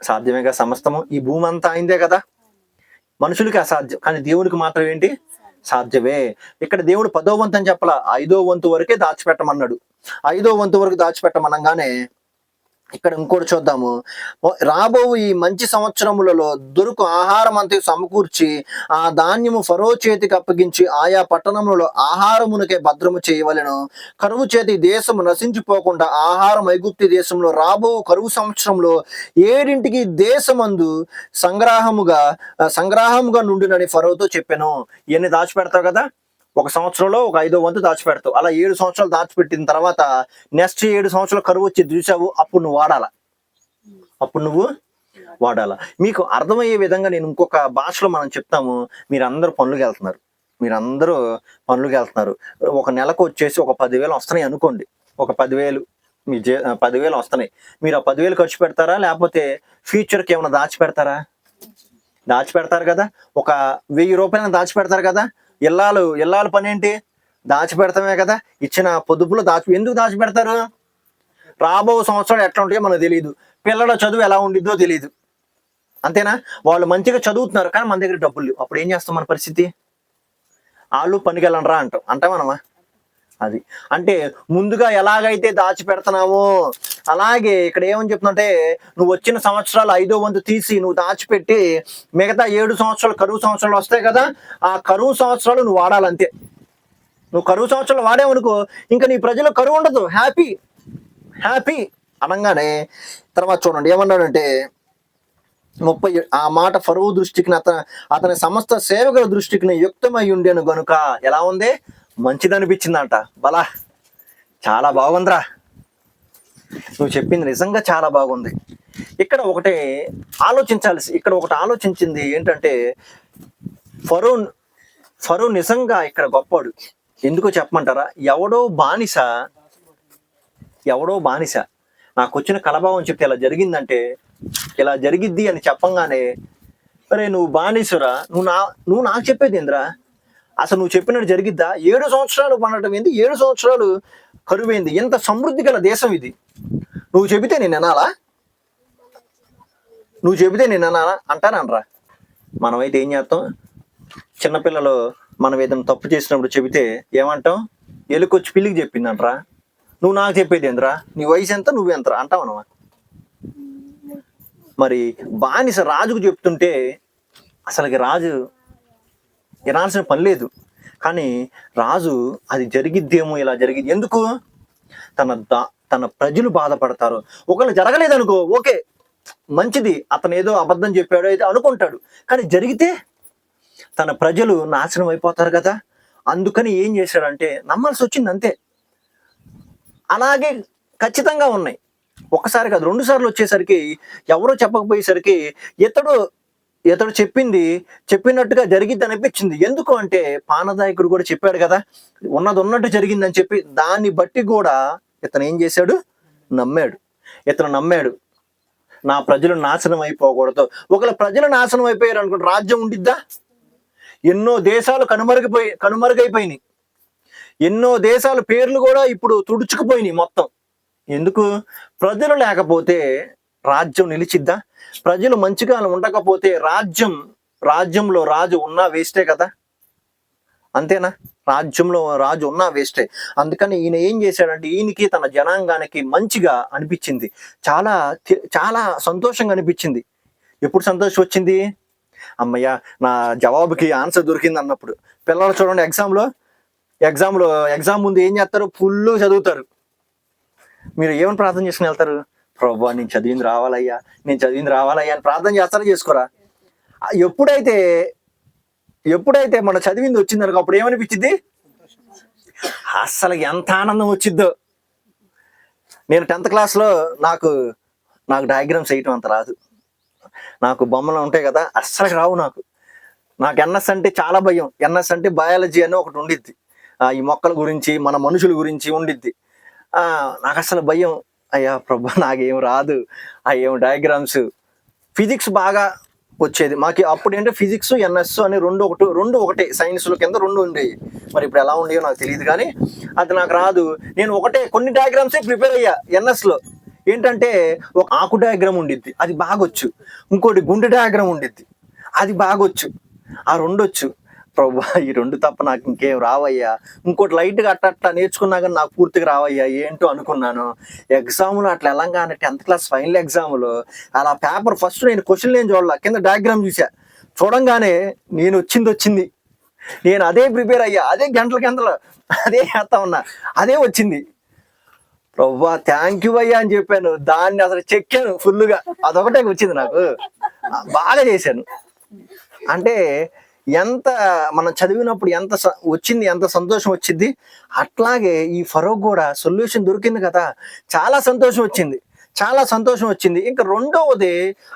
సాధ్యమేగా సమస్తము. ఈ భూమి అంతా అయిందే కదా. మనుషులకి అసాధ్యం, కానీ దేవునికి మాత్రం ఏంటి? సాధ్యమే. ఇక్కడ దేవుడు 10వ వంతు అని చెప్పాల, 5వ వంతు వరకే దాచిపెట్టమన్నాడు. 5వ వంతు వరకు దాచిపెట్టమనగానే ఇక్కడ ఇంకోటి చూద్దాము. రాబో ఈ మంచి సంవత్సరములలో దొరుకు ఆహారం అంతా సమకూర్చి ఆ ధాన్యము ఫరో చేతికి అప్పగించి ఆయా పట్టణములలో ఆహారమునకే భద్రము చేయవలెను. కరువు చేతి దేశము నశించిపోకుండా ఆహారం ఐగుప్తి దేశంలో రాబో కరువు సంవత్సరంలో 7 దేశమందు సంగ్రహముగా నుండునని ఫరోతో చెప్పాను. ఇవన్నీ దాచిపెడతావు కదా. 1 సంవత్సరంలో 5వ వంతు దాచిపెడతావు. అలా 7 సంవత్సరాలు దాచిపెట్టిన తర్వాత నెక్స్ట్ 7 సంవత్సరాలు కరువు వచ్చి చూసావు, అప్పుడు నువ్వు వాడాలా. మీకు అర్థమయ్యే విధంగా నేను ఇంకొక భాషలో మనం చెప్తాము. మీరందరూ పనులకు వెళ్తున్నారు. ఒక నెలకు వచ్చేసి ఒక 10,000 వస్తున్నాయి అనుకోండి. ఒక 10,000 మీ 10,000 వస్తున్నాయి. మీరు ఆ 10,000 ఖర్చు పెడతారా, లేకపోతే ఫ్యూచర్కి ఏమైనా దాచిపెడతారు కదా. ఒక 1000 రూపాయలను దాచిపెడతారు కదా. ఇల్లాలు పని ఏంటి? దాచిపెడతామే కదా. ఇచ్చిన పొదుపులో ఎందుకు దాచిపెడతారు? రాబో సంవత్సరాలు ఎట్లా ఉంటాయో మనకు తెలియదు. పిల్లల చదువు ఎలా ఉండిద్దో తెలియదు. అంతేనా? వాళ్ళు మంచిగా చదువుతున్నారు, కానీ మన దగ్గర డబ్బులు లేవు. అప్పుడు ఏం చేస్తాం? మన పరిస్థితి వాళ్ళు పనికి వెళ్ళండిరా అంటామనమా? అది అంటే ముందుగా ఎలాగైతే దాచిపెడుతున్నావో అలాగే ఇక్కడ ఏమని చెప్తుందంటే నువ్వు వచ్చిన సంవత్సరాలు 5వ వంతు తీసి నువ్వు దాచిపెట్టి మిగతా 7 సంవత్సరాలు కరువు సంవత్సరాలు వస్తాయి కదా, ఆ కరువు సంవత్సరాలు నువ్వు వాడాలంతే. నువ్వు కరువు సంవత్సరాలు వాడేవనుకో ఇంకా నీ ప్రజలు కరువు ఉండదు. హ్యాపీ అనగానే తర్వాత చూడండి ఏమన్నాడంటే 30 ఆ మాట ఫరో దృష్టికి అతని సమస్త సేవకుల దృష్టికి యుక్తమై ఉండేను గనుక ఎలా ఉంది? మంచిది అనిపించిందంట. బలా చాలా బాగుందిరా, నువ్వు చెప్పింది నిజంగా చాలా బాగుంది. ఇక్కడ ఒకటి ఆలోచించింది ఏంటంటే ఫరో నిజంగా ఇక్కడ గొప్పవాడు. ఎందుకో చెప్పమంటారా? ఎవడో బానిస నాకు వచ్చిన కలభావం చెప్తే ఇలా జరిగిందంటే ఇలా జరిగిద్ది అని చెప్పంగానే అరే నువ్వు బానిసరా, నువ్వు నాకు చెప్పేది ఏందిరా? అసలు నువ్వు చెప్పినట్టు జరిగిద్దా? 7 సంవత్సరాలు పండటం ఏంది? 7 సంవత్సరాలు కరువైంది. ఎంత సమృద్ధి గల దేశం ఇది. నువ్వు చెబితే నేను అనాలా? అంటానరా? మనమైతే ఏం చేస్తాం? చిన్నపిల్లలు మనం ఏదైనా తప్పు చేసినప్పుడు చెబితే ఏమంటాం? ఎలుకొచ్చి పిల్లికి చెప్పిందంటరా. నువ్వు నాకు చెప్పేది ఏంద్రా? నీ వయసు ఎంత, నువ్వెంతరా అంటావనమా? మరి బానిస రాజుకు చెప్తుంటే అసలుకి రాజు వినాల్సిన పని లేదు, కానీ రాజు అది జరిగిద్దేమో, ఇలా జరిగిద్ది ఎందుకు? తన ప్రజలు బాధపడతారు. ఒకవేళ జరగలేదనుకో ఓకే మంచిది, అతను ఏదో అబద్ధం చెప్పాడు అయితే అనుకుంటాడు, కానీ జరిగితే తన ప్రజలు నాశనం అయిపోతారు కదా. అందుకని ఏం చేశాడంటే నమ్మాల్సి వచ్చింది అంతే. అలాగే ఖచ్చితంగా ఉన్నాయి. ఒకసారి కాదు 2 సార్లు వచ్చేసరికి ఎవరో చెప్పకపోయేసరికి ఇతడు చెప్పినట్టుగా జరిగిద్ది అనిపించింది. ఎందుకు అంటే పానదాయకుడు కూడా చెప్పాడు కదా, ఉన్నది ఉన్నట్టు జరిగిందని చెప్పి దాన్ని బట్టి కూడా ఇతను ఏం చేశాడు, నమ్మాడు. నా ప్రజలు నాశనం అయిపోకూడదు. ఒకవేళ ప్రజలు నాశనం అయిపోయారు అనుకుంటే రాజ్యం ఉండిద్దా? ఎన్నో దేశాలు కనుమరుగైపోయినాయి. ఎన్నో దేశాల పేర్లు కూడా ఇప్పుడు తుడుచుకుపోయినాయి మొత్తం. ఎందుకు? ప్రజలు లేకపోతే రాజ్యం నిలిచిద్దా? ప్రజలు మంచిగా ఉండకపోతే రాజ్యంలో రాజు ఉన్నా వేస్టే కదా, అంతేనా? రాజ్యంలో రాజు ఉన్నా వేస్టే. అందుకని ఈయన ఏం చేశాడంటే ఈయనకి తన జనాంగానికి మంచిగా అనిపించింది, చాలా చాలా సంతోషంగా అనిపించింది. ఎప్పుడు సంతోషం వచ్చింది? అమ్మయ్య నా జవాబుకి ఆన్సర్ దొరికింది అన్నప్పుడు. పిల్లలు చూడండి, ఎగ్జామ్ ముందు ఏం చేస్తారు? ఫుల్ చదువుతారు. మీరు ఏమని ప్రార్థన చేసుకుని వెళ్తారు? ప్రభువా నేను చదివింది రావాలయ్యా అని ప్రార్థన చేస్తారా, చేసుకోరా? ఎప్పుడైతే మన చదివింది వచ్చిందనుకో అప్పుడు ఏమనిపించింది? అస్సలు ఎంత ఆనందం వచ్చిద్దో. నేను 10th క్లాస్లో నాకు డయాగ్రామ్స్ వేయటం అంత రాదు. నాకు బొమ్మలు ఉంటాయి కదా, అస్సలు రావు. నాకు ఎన్ఎస్ అంటే చాలా భయం. ఎన్ఎస్ అంటే బయాలజీ అని ఒకటి ఉండిద్ది, ఈ మొక్కల గురించి మన మనుషుల గురించి ఉండిద్ది. నాకు అసలు భయం. అయ్యా ప్రభా నాకేం రాదు, ఏం డయాగ్రామ్స్. ఫిజిక్స్ బాగా వచ్చేది మాకు అప్పుడు. ఏంటంటే ఫిజిక్స్ ఎన్ఎస్ అని రెండు ఒకటే, సైన్స్లో కింద 2 ఉండేవి. మరి ఇప్పుడు ఎలా ఉండేవో నాకు తెలియదు, కానీ అది నాకు రాదు. నేను కొన్ని డయాగ్రామ్సే ప్రిపేర్ అయ్యా ఎన్ఎస్లో. ఏంటంటే ఒక ఆకు డయాగ్రామ్ ఉండిద్ది, అది బాగొచ్చు. ఇంకోటి గుండె డయాగ్రామ్ ఉండిద్ది, అది బాగొచ్చు. ఆ 2 వచ్చు. ప్రభా ఈ 2 తప్ప నాకు ఇంకేం రావయ్యా. ఇంకోటి లైట్గా అట్లా నేర్చుకున్నా కానీ నాకు పూర్తిగా రావయ్యా ఏంటో అనుకున్నాను. ఎగ్జామ్లో అట్లా వెళ్ళంగానే 10th క్లాస్ ఫైనల్ ఎగ్జామ్లో అలా పేపర్ ఫస్ట్ నేను క్వశ్చన్ ఏం చూడాల, కింద డయాగ్రామ్ చూడంగానే నేను వచ్చింది. నేను అదే ప్రిపేర్ అయ్యా, అదే గంటలు అదే చేస్తా ఉన్నా, అదే వచ్చింది. ప్రభా థ్యాంక్ యూ అయ్యా అని చెప్పాను. దాన్ని అసలు చెక్కాను ఫుల్గా, అదొకటే వచ్చింది నాకు. బాగా చేశాను. అంటే ఎంత మనం చదివినప్పుడు ఎంత సంతోషం వచ్చింది. అట్లాగే ఈ ఫరో కూడా సొల్యూషన్ దొరికింది కదా, చాలా సంతోషం వచ్చింది. ఇంకా రెండవది,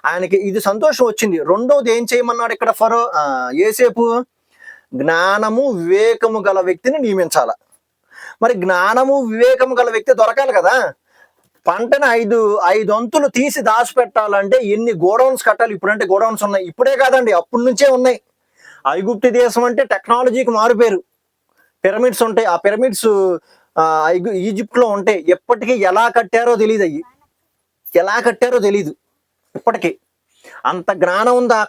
ఆయనకి ఇది సంతోషం వచ్చింది. రెండవది ఏం చేయమన్నాడు ఇక్కడ ఫరో? యోసేపు జ్ఞానము వివేకము గల వ్యక్తిని నియమించాల. మరి జ్ఞానము వివేకము గల వ్యక్తి దొరకాలి కదా. పంటను 5 అంతులు తీసి దాచిపెట్టాలంటే ఎన్ని గోడౌన్స్ కట్టాలి? ఇప్పుడంటే గోడౌన్స్ ఉన్నాయి, ఇప్పుడే కాదండి అప్పటి నుంచే ఉన్నాయి. ఐగుప్తు దేశం అంటే టెక్నాలజీకి మారుపేరు. పిరమిడ్స్ ఉంటాయి, ఆ పిరమిడ్స్ ఈజిప్ట్లో ఉంటాయి. ఎప్పటికీ ఎలా కట్టారో తెలియదు ఇప్పటికీ. అంత జ్ఞానం ఉంది ఆ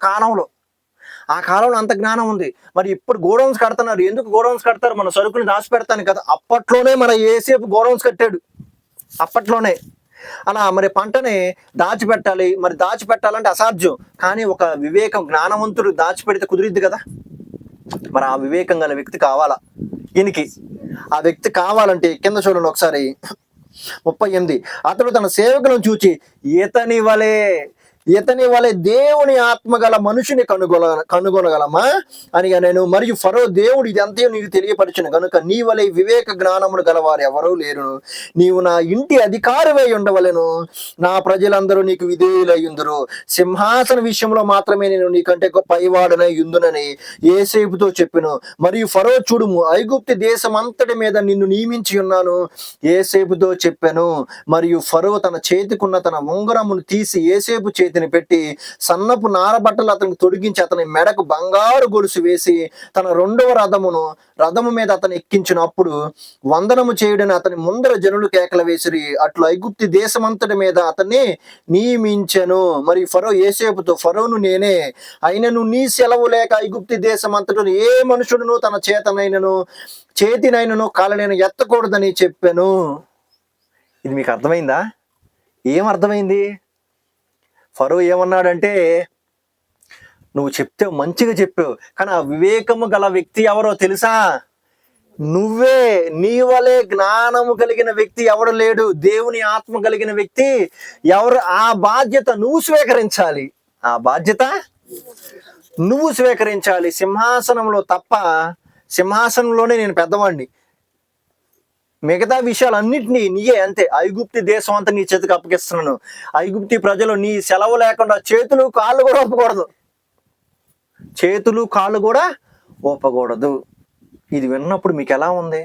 కాలంలో అంత జ్ఞానం ఉంది. మరి ఇప్పుడు గోడౌన్స్ కడుతున్నారు. ఎందుకు గోడౌన్స్ కడతారు? మన సరుకుని దాచిపెడతాను కదా. అప్పట్లోనే మన యోసేపు గోడౌన్స్ కట్టాడు, అప్పట్లోనే. అలా మరి పంటని దాచిపెట్టాలి. మరి దాచిపెట్టాలంటే అసాధ్యం, కానీ ఒక జ్ఞానవంతుడు దాచిపెడితే కుదిరిద్ది కదా. మరి ఆ వివేకం గల వ్యక్తి కావాలా ఈయనకి. ఆ వ్యక్తి కావాలంటే కింద చూడండి ఒకసారి 38. అతడు తన సేవకులను చూచి ఇతని వలె దేవుని ఆత్మగల మనుషుని కనుగొనగలమా అని నేను. మరియు ఫరో దేవుడు ఇదంతా నీకు తెలియపరిచిన కనుక నీ వలె వివేక జ్ఞానములు గలవారు ఎవరూ లేరు. నీవు నా ఇంటి అధికారివై ఉండవలెను. నా ప్రజలందరూ నీకు విధేయులయ్యుందురు. సింహాసన విషయంలో మాత్రమే నేను నీకంటే పైవాడనై యుందునని యోసేపుతో చెప్పెను. మరియు ఫరో చూడుము, ఐగుప్తు దేశమంతటి మీద నిన్ను నియమించి ఉన్నాను యోసేపుతో చెప్పెను. మరియు ఫరో తన చేతికున్న తన ఉంగరమును తీసి యోసేపు చేతిని పెట్టి సన్నపు నారబట్టలు అతనికి తొడిగించి అతని మెడకు బంగారు గొలుసు వేసి తన 2వ రథము మీద అతను ఎక్కించినప్పుడు వందనము చేయుడని అతని ముందర జనులు కేకలు వేసిరి. అట్లు ఐగుప్తు దేశమంతటి మీద అతన్ని నియమించెను. మరి ఫరో యోసేపుతో, ఫరోను నేనే అయినను నీ సెలవు లేక ఐగుప్తు దేశమంతటను ఏ మనుషుడును తన చేతినైనను కాలనైనా ఎత్తకూడదని చెప్పాను. ఇది మీకు అర్థమైందా? ఏం అర్థమైంది? ఫరో ఏమన్నాడంటే, నువ్వు చెప్తావు, మంచిగా చెప్పావు, కానీ ఆ వివేకము గల వ్యక్తి ఎవరో తెలుసా? నువ్వే. నీ వలె జ్ఞానము కలిగిన వ్యక్తి ఎవడు లేడు, దేవుని ఆత్మ కలిగిన వ్యక్తి ఎవరు. ఆ బాధ్యత నువ్వు స్వీకరించాలి. సింహాసనంలోనే నేను పెద్దవాడిని, మిగతా విషయాలన్నింటినీ నీయే, అంతే. ఐగుప్తి దేశం అంతా నీ చేతికి అప్పగిస్తున్నాను. ఐగుప్తి ప్రజలు నీ సెలవు లేకుండా చేతులు కాళ్ళు కూడా ఒప్పకూడదు, చేతులు కాళ్ళు కూడా ఒప్పకూడదు. ఇది విన్నప్పుడు మీకు ఎలా ఉంది?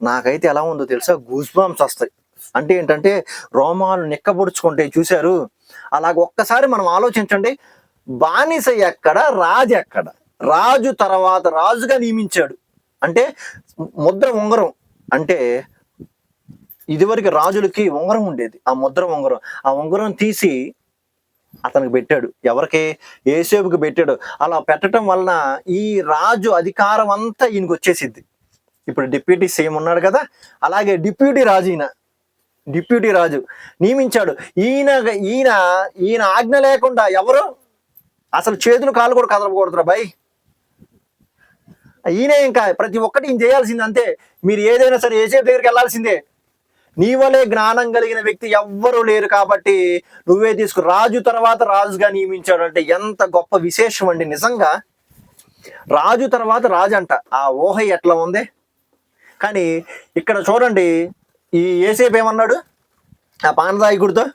నాకైతే ఎలా ఉందో తెలుసా? గూస్ బంప్స్ వస్తాయి. అంటే ఏంటంటే రోమాలు నిక్కబొడుచుకుంటే చూశారు, అలాగ ఒక్కసారి మనం ఆలోచించండి. బానిస ఎక్కడ, రాజు ఎక్కడ? రాజు తర్వాత రాజుగా నియమించాడు. అంటే ముద్ర ఉంగరం, అంటే ఇదివరకు రాజులకి ఉంగరం ఉండేది, ఆ ముద్ర ఉంగరం. ఆ ఉంగరం తీసి అతనికి పెట్టాడు. ఎవరికి? యోసేపుకి పెట్టాడు. అలా పెట్టడం వలన ఈ రాజు అధికారం అంతా ఈయనకి వచ్చేసిద్ది. ఇప్పుడు డిప్యూటీ సీఎం ఉన్నాడు కదా, అలాగే డిప్యూటీ రాజు నియమించాడు. ఈయన ఈయన ఈయన ఆజ్ఞ లేకుండా ఎవరు అసలు చేతులు కాళ్ళు కూడా కదలకూడదురా బాయ్. ఈయనే ఇంకా ప్రతి ఒక్కటి ఈయన చేయాల్సింది, అంతే. మీరు ఏదైనా సరే యోసేపు దగ్గరికి వెళ్ళాల్సిందే. నీ వలే జ్ఞానం కలిగిన వ్యక్తి ఎవ్వరూ లేరు కాబట్టి నువ్వే తీసుకు. రాజు తర్వాత రాజుగా నియమించాడు అంటే ఎంత గొప్ప విశేషం అండి నిజంగా. రాజు తర్వాత రాజు అంట, ఆ ఊహ ఎట్లా ఉంది. కానీ ఇక్కడ చూడండి, ఈ యోసేపు ఏమన్నాడు ఆ పానదాయకుడితో?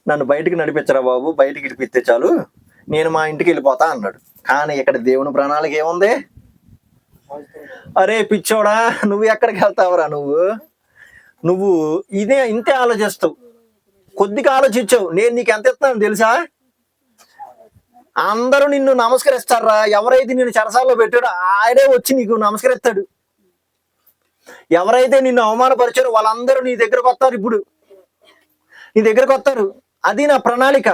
నన్ను బయటికి నడిపించరా బాబు, బయటికి నడిపిస్తే చాలు, నేను మా ఇంటికి వెళ్ళిపోతా అన్నాడు. కానీ ఇక్కడ దేవుని ప్రణాళిక ఏముంది? అరే పిచ్చోడా, నువ్వు ఎక్కడికి వెళ్తావురా? నువ్వు ఇంతే ఆలోచిస్తావు, కొద్దిగా ఆలోచించావు. నేను నీకు ఎంత ఇస్తాను తెలుసా? అందరూ నిన్ను నమస్కరిస్తారా? ఎవరైతే నిన్ను చెరసాల్లో పెట్టాడో ఆయనే వచ్చి నీకు నమస్కరిస్తాడు. ఎవరైతే నిన్ను అవమానపరిచారో వాళ్ళందరూ నీ దగ్గరకు వస్తారు. ఇప్పుడు నీ దగ్గరకు వస్తారు. అది నా ప్రణాళిక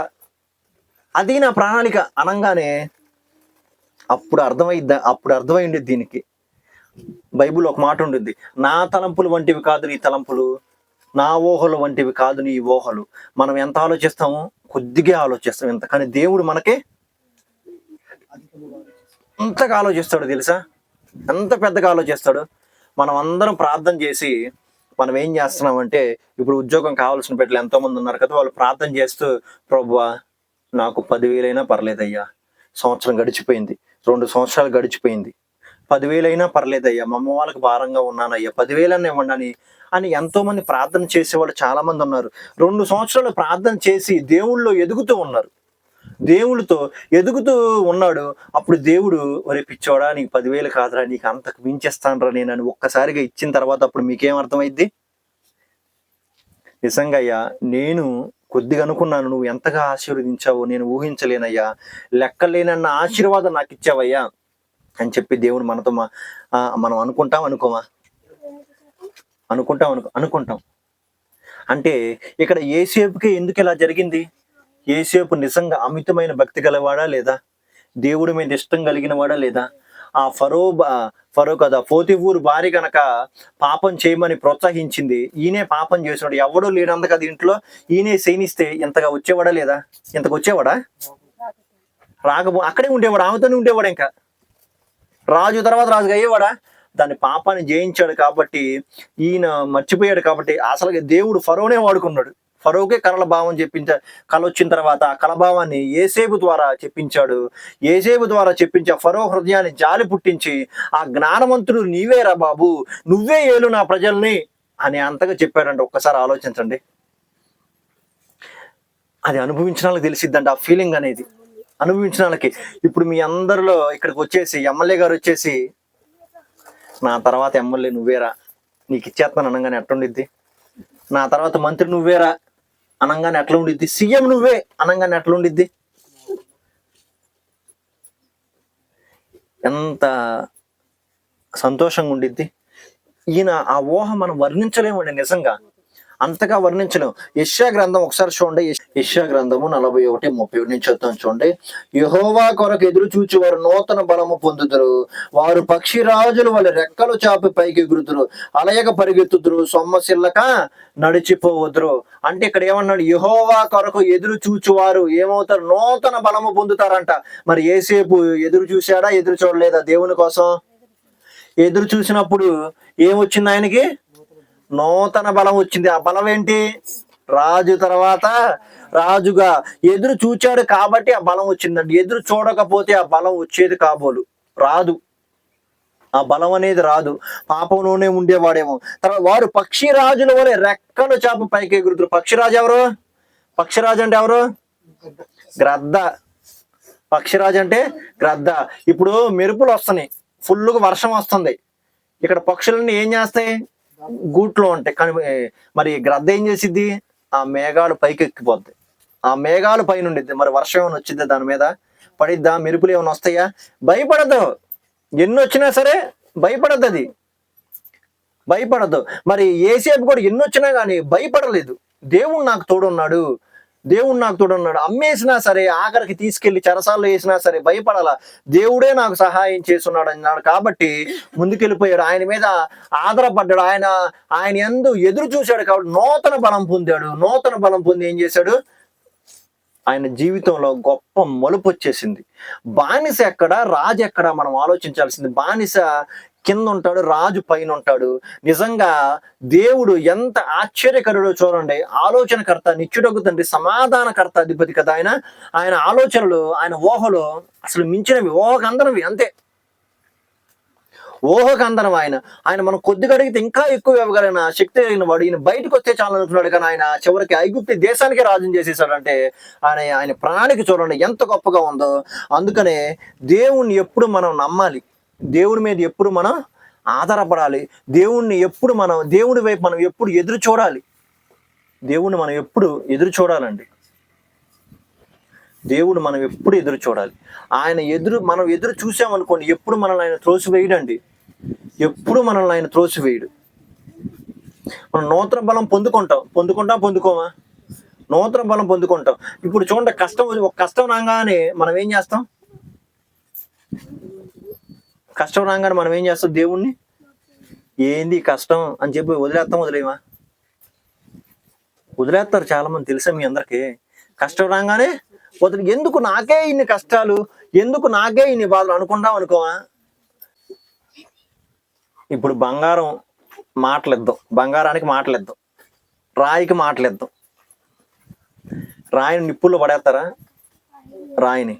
అనగానే అప్పుడు అర్థమైంది దీనికి. బైబిల్ ఒక మాట ఉంటుంది, నా తలంపులు వంటివి కాదు నీ తలంపులు, నా ఊహలు వంటివి కాదు నీ ఊహలు. మనం ఎంత ఆలోచిస్తామో కొద్దిగా ఆలోచిస్తాం ఎంత, కానీ దేవుడు మనకి అంతగా ఆలోచిస్తాడు తెలుసా, ఎంత పెద్దగా ఆలోచిస్తాడు. మనం అందరం ప్రార్థన చేసి మనం ఏం చేస్తున్నామంటే, ఇప్పుడు ఉద్యోగం కావాల్సిన బిడ్డలు ఎంతో మంది ఉన్నారు కదా, వాళ్ళు ప్రార్థన చేస్తూ, ప్రభువా నాకు 10,000 పర్లేదయ్యా, సంవత్సరం గడిచిపోయింది, 2 సంవత్సరాలు గడిచిపోయింది, 10,000 పర్లేదయ్యా, మా అమ్మ వాళ్ళకి భారంగా ఉన్నానయ్యా, 10,000 ఇవ్వండి అని ఎంతో మంది ప్రార్థన చేసేవాళ్ళు చాలా మంది ఉన్నారు. 2 సంవత్సరాలు ప్రార్థన చేసి దేవుళ్ళో ఎదుగుతూ ఉన్నారు, దేవుడితో ఎదుగుతూ ఉన్నాడు. అప్పుడు దేవుడు, ఒరే పిచ్చోడా, నీకు 10,000 కాదురా, నీకు అంతకు మించేస్తానరా నేను అని ఒక్కసారిగా ఇచ్చిన తర్వాత అప్పుడు మీకేం అర్థమైద్ది? నిజంగా అయ్యా, నేను కొద్దిగా అనుకున్నాను, నువ్వు ఎంతగా ఆశీర్వదించావో నేను ఊహించలేనయ్యా, లెక్కలేనన్న ఆశీర్వాదం నాకు ఇచ్చావయ్యా అని చెప్పి దేవుడు మనతో మనం అనుకుంటాం. అంటే ఇక్కడ యోసేపుకి ఎందుకు ఇలా జరిగింది? యోసేపు నిజంగా అమితమైన భక్తి గలవాడా లేదా? దేవుడి మీద ఇష్టం కలిగిన వాడా లేదా? ఆ ఫరో కదా, పోతిఫరు భార్య గనక పాపం చేయమని ప్రోత్సహించింది, ఈయనే పాపం చేసినాడు, ఎవడూ లేనంత కదా ఇంట్లో, ఈయనే శయనిస్తే ఎంతగా వచ్చేవాడా లేదా? ఇంతకు వచ్చేవాడా? అక్కడే ఉండేవాడు, ఆమెతోనే ఉండేవాడు. ఇంకా రాజు తర్వాత రాజుగా అయ్యేవాడా? దాని పాపాన్ని జయించాడు కాబట్టి, ఈయన మర్చిపోయాడు కాబట్టి అసలు దేవుడు ఫరోనే వాడుకున్నాడు. ఫరోకే కలల భావం కళ వచ్చిన తర్వాత ఆ కలభావాన్ని యోసేపు ద్వారా చెప్పించాడు. యోసేపు ద్వారా చెప్పించి ఫరో హృదయాన్ని జాలి పుట్టించి, ఆ జ్ఞానవంతుడు నీవేరా బాబు, నువ్వే ఏలు నా ప్రజల్ని అని అంతగా చెప్పాడంటే ఒక్కసారి ఆలోచించండి. అది అనుభవించిన వాళ్ళకి తెలిసిద్దండి ఆ ఫీలింగ్ అనేది, అనుభవించిన వాళ్ళకి. ఇప్పుడు మీ అందరిలో ఇక్కడికి వచ్చేసి ఎమ్మెల్యే గారు వచ్చేసి, నా తర్వాత ఎమ్మెల్యే నువ్వేరా, నీకు ఇచ్చేస్తాను అనగానే ఎట్లా ఉండిద్ది? నా తర్వాత మంత్రి నువ్వేరా అనగానే ఎట్లా ఉండిద్ది? సీఎం నువ్వే అనగానే ఎట్లా ఉండిద్ది? ఎంత సంతోషంగా ఉండిద్ది. ఈయన ఆ ఊహ మనం వర్ణించలేమండి, నిజంగా అంతగా వర్ణించలేము. యెషయా గ్రంథం ఒకసారి చూడండి, యెషయా గ్రంథము 41:30 నుంచి చెప్తాను చూడండి. యెహోవా కొరకు ఎదురు చూచి వారు నూతన బలము పొందుదురు, వారు పక్షిరాజులు వాళ్ళ రెక్కలు చాపి పైకి ఎగురుదురు, అలయక పరిగెత్తుదురు, సొమ్మసిల్లక నడిచిపోవదురు. అంటే ఇక్కడ ఏమన్నాడు? యెహోవా కొరకు ఎదురు చూచి వారు ఏమవుతారు? నూతన బలము పొందుతారంట. మరి యోసేపు ఎదురు చూశాడా? ఎదురు చూడలేదా? దేవుని కోసం ఎదురు చూసినప్పుడు ఏమొచ్చింది ఆయనకి? నూతన బలం వచ్చింది. ఆ బలం ఏంటి? రాజు తర్వాత రాజుగా ఎదురు చూచాడు కాబట్టి ఆ బలం వచ్చిందండి. ఎదురు చూడకపోతే ఆ బలం వచ్చేది రాదు. ఆ బలం అనేది రాదు, పాపంలోనే ఉండేవాడేమో. తర్వాత వారు పక్షిరాజుల వలె రెక్కలు చాప పైకి ఎగురుతారు. పక్షిరాజు ఎవరు? పక్షిరాజు అంటే ఎవరు? గ్రద్ద. పక్షిరాజు అంటే గ్రద్ద. ఇప్పుడు మెరుపులు వస్తున్నాయి, ఫుల్గా వర్షం వస్తుంది, ఇక్కడ పక్షులన్నీ ఏం చేస్తాయి? గూట్లో ఉంటాయి. కానీ మరి గ్రద్ద ఏం చేసిద్ది? ఆ మేఘాలు పైకి ఎక్కిపోద్ది, ఆ మేఘాలు పైన ఉండిద్ది. మరి వర్షం ఏమైనా వచ్చిద్దా దాని మీద? పడిద్దా? మెరుపులు ఏమైనా వస్తాయా? భయపడదు. ఎన్ని వచ్చినా సరే భయపడద్దు, అది భయపడద్దు. మరి ఏసేపు కూడా ఎన్ని వచ్చినా కానీ భయపడలేదు. దేవుడు నాకు తోడున్నాడు, దేవుడు నాకు తోడున్నాడు. అమ్మేసినా సరే, ఆఖరికి తీసుకెళ్లి చెరసాల్లో వేసినా సరే భయపడాల. దేవుడే నాకు సహాయం చేస్తున్నాడు అన్నాడు కాబట్టి ముందుకెళ్ళిపోయాడు. ఆయన మీద ఆధారపడ్డాడు. ఆయన యందు ఎదురు చూశాడు కాబట్టి నూతన బలం పొందాడు. నూతన బలం పొంది ఏం చేశాడు? ఆయన జీవితంలో గొప్ప మలుపు వచ్చేసింది. బానిస ఎక్కడ, రాజు ఎక్కడ? మనం ఆలోచించాల్సింది. బానిస కింద ఉంటాడు, రాజు పైన ఉంటాడు. నిజంగా దేవుడు ఎంత ఆశ్చర్యకరుడో చూడండి. ఆలోచనకర్త, నిత్యుడగు తండ్రి, సమాధానకర్త, అధిపతి కదా ఆయన. ఆయన ఆలోచనలు, ఆయన ఊహలు అసలు మించినవి, ఊహకందనవి. అంతే, ఊహకందనం. ఆయన మనం కొద్దిగా అడిగితే ఇంకా ఎక్కువ ఇవ్వగలిగిన శక్తి కలిగిన వాడు. ఈయన బయటకు వస్తే చాలా అనుకున్నాడు, కానీ ఆయన చివరికి ఐగుప్తు దేశానికే రాజుని చేసేసాడంటే ఆయన ప్రణాళిక చూడండి ఎంత గొప్పగా ఉందో. అందుకనే దేవుణ్ణి ఎప్పుడు మనం నమ్మాలి, దేవుడి మీద ఎప్పుడు మనం ఆధారపడాలి, దేవుణ్ణి ఎప్పుడు మనం, దేవుడి వైపు మనం ఎప్పుడు ఎదురు చూడాలి. దేవుణ్ణి మనం ఎప్పుడు ఎదురు చూడాలండి. దేవుడు మనం ఎప్పుడు ఎదురు చూడాలి. మనం ఎదురు చూసామనుకోండి, ఎప్పుడు మనల్ని ఆయన త్రోసివేయడండి, ఎప్పుడు మనల్ని ఆయన త్రోసివేయడు. మనం నూతన బలం పొందుకోమా? నూతన బలం పొందుకుంటాం. ఇప్పుడు చూడండి, ఒక కష్టం రాగానే మనం ఏం చేస్తాం? దేవుణ్ణి ఏంది కష్టం అని చెప్పి వదిలేస్తారు చాలా మంది. తెలుసా మీ అందరికీ? కష్టం రాగానే ఎందుకు నాకే ఇన్ని కష్టాలు, ఎందుకు నాకే ఇన్ని బాధలు అనుకుంటాం అనుకోవా? ఇప్పుడు బంగారానికి మాటలిద్దాం, రాయికి మాటలిద్దాం. రాయిని నిప్పుల్లో పడేస్తారా? రాయిని,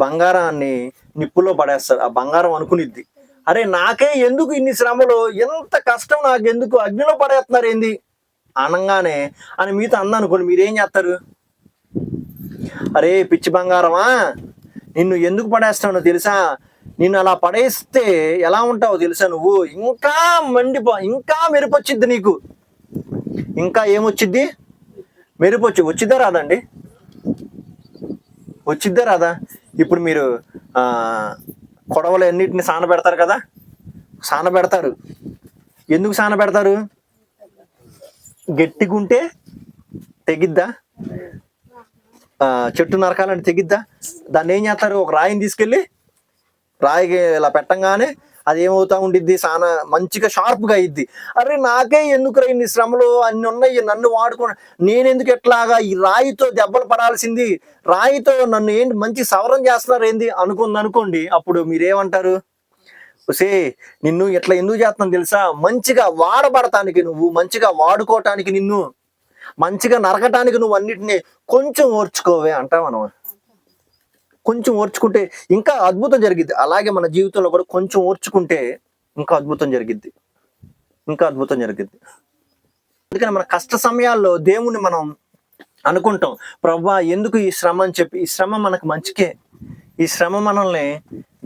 బంగారాన్ని నిప్పుల్లో పడేస్తారు. ఆ బంగారం అనుకునిద్ది, అరే నాకే ఎందుకు ఇన్ని శ్రమలు, ఎంత కష్టం నాకెందుకు, అగ్నిలో పడేస్తున్నారు ఏంది అనగానే అని మీతో అందనుకోండి, మీరేం చేస్తారు? అరే పిచ్చి బంగారమా, నిన్ను ఎందుకు పడేస్తానో తెలుసా? నిన్ను అలా పడేస్తే ఎలా ఉంటావో తెలుసా? నువ్వు ఇంకా ఇంకా మెరుపొచ్చిద్ది నీకు. ఇంకా ఏమొచ్చిద్ది? వచ్చిద్దా రాదండి? వచ్చిద్దా రాదా? ఇప్పుడు మీరు కొడవలు అన్నిటిని సానబెడతారు కదా, సానబెడతారు. ఎందుకు సానబెడతారు? గట్టిగుంటే తెగిద్దా? చెట్టు నరకాలంటే తెగిద్దా? దాన్ని ఏం చేస్తారు? ఒక రాయిని తీసుకెళ్ళి రాయికి ఇలా పెట్టంగానే అది ఏమవుతా ఉండిద్ది? మంచిగా షార్ప్గా అయ్యిద్ది. అరే నాకే ఎందుకు ఇన్ని శ్రమలు అన్ని ఉన్నాయి, నన్ను వాడుకో, నేనెందుకు ఎట్లాగా ఈ రాయితో దెబ్బలు పడాల్సింది, రాయితో నన్ను ఏంటి మంచి సవరం చేస్తున్నారు ఏంది అనుకోండి. అప్పుడు మీరేమంటారు? నిన్ను ఇట్లా ఎందుకు చేస్తున్నాను తెలుసా? మంచిగా వాడబడటానికి, నువ్వు మంచిగా వాడుకోవటానికి, నిన్ను మంచిగా నరకటానికి నువ్వు అన్నిటినీ కొంచెం ఓర్చుకోవే అంటావు. మనం కొంచెం ఓర్చుకుంటే ఇంకా అద్భుతం జరిగిద్ది. అలాగే మన జీవితంలో కూడా కొంచెం ఓర్చుకుంటే ఇంకా అద్భుతం జరిగిద్ది. అందుకని మన కష్ట సమయాల్లో దేవుణ్ణి మనం అనుకుంటాం, ప్రభువా ఎందుకు ఈ శ్రమ అని చెప్పి. ఈ శ్రమ మనకు మంచికే. ఈ శ్రమ మనల్ని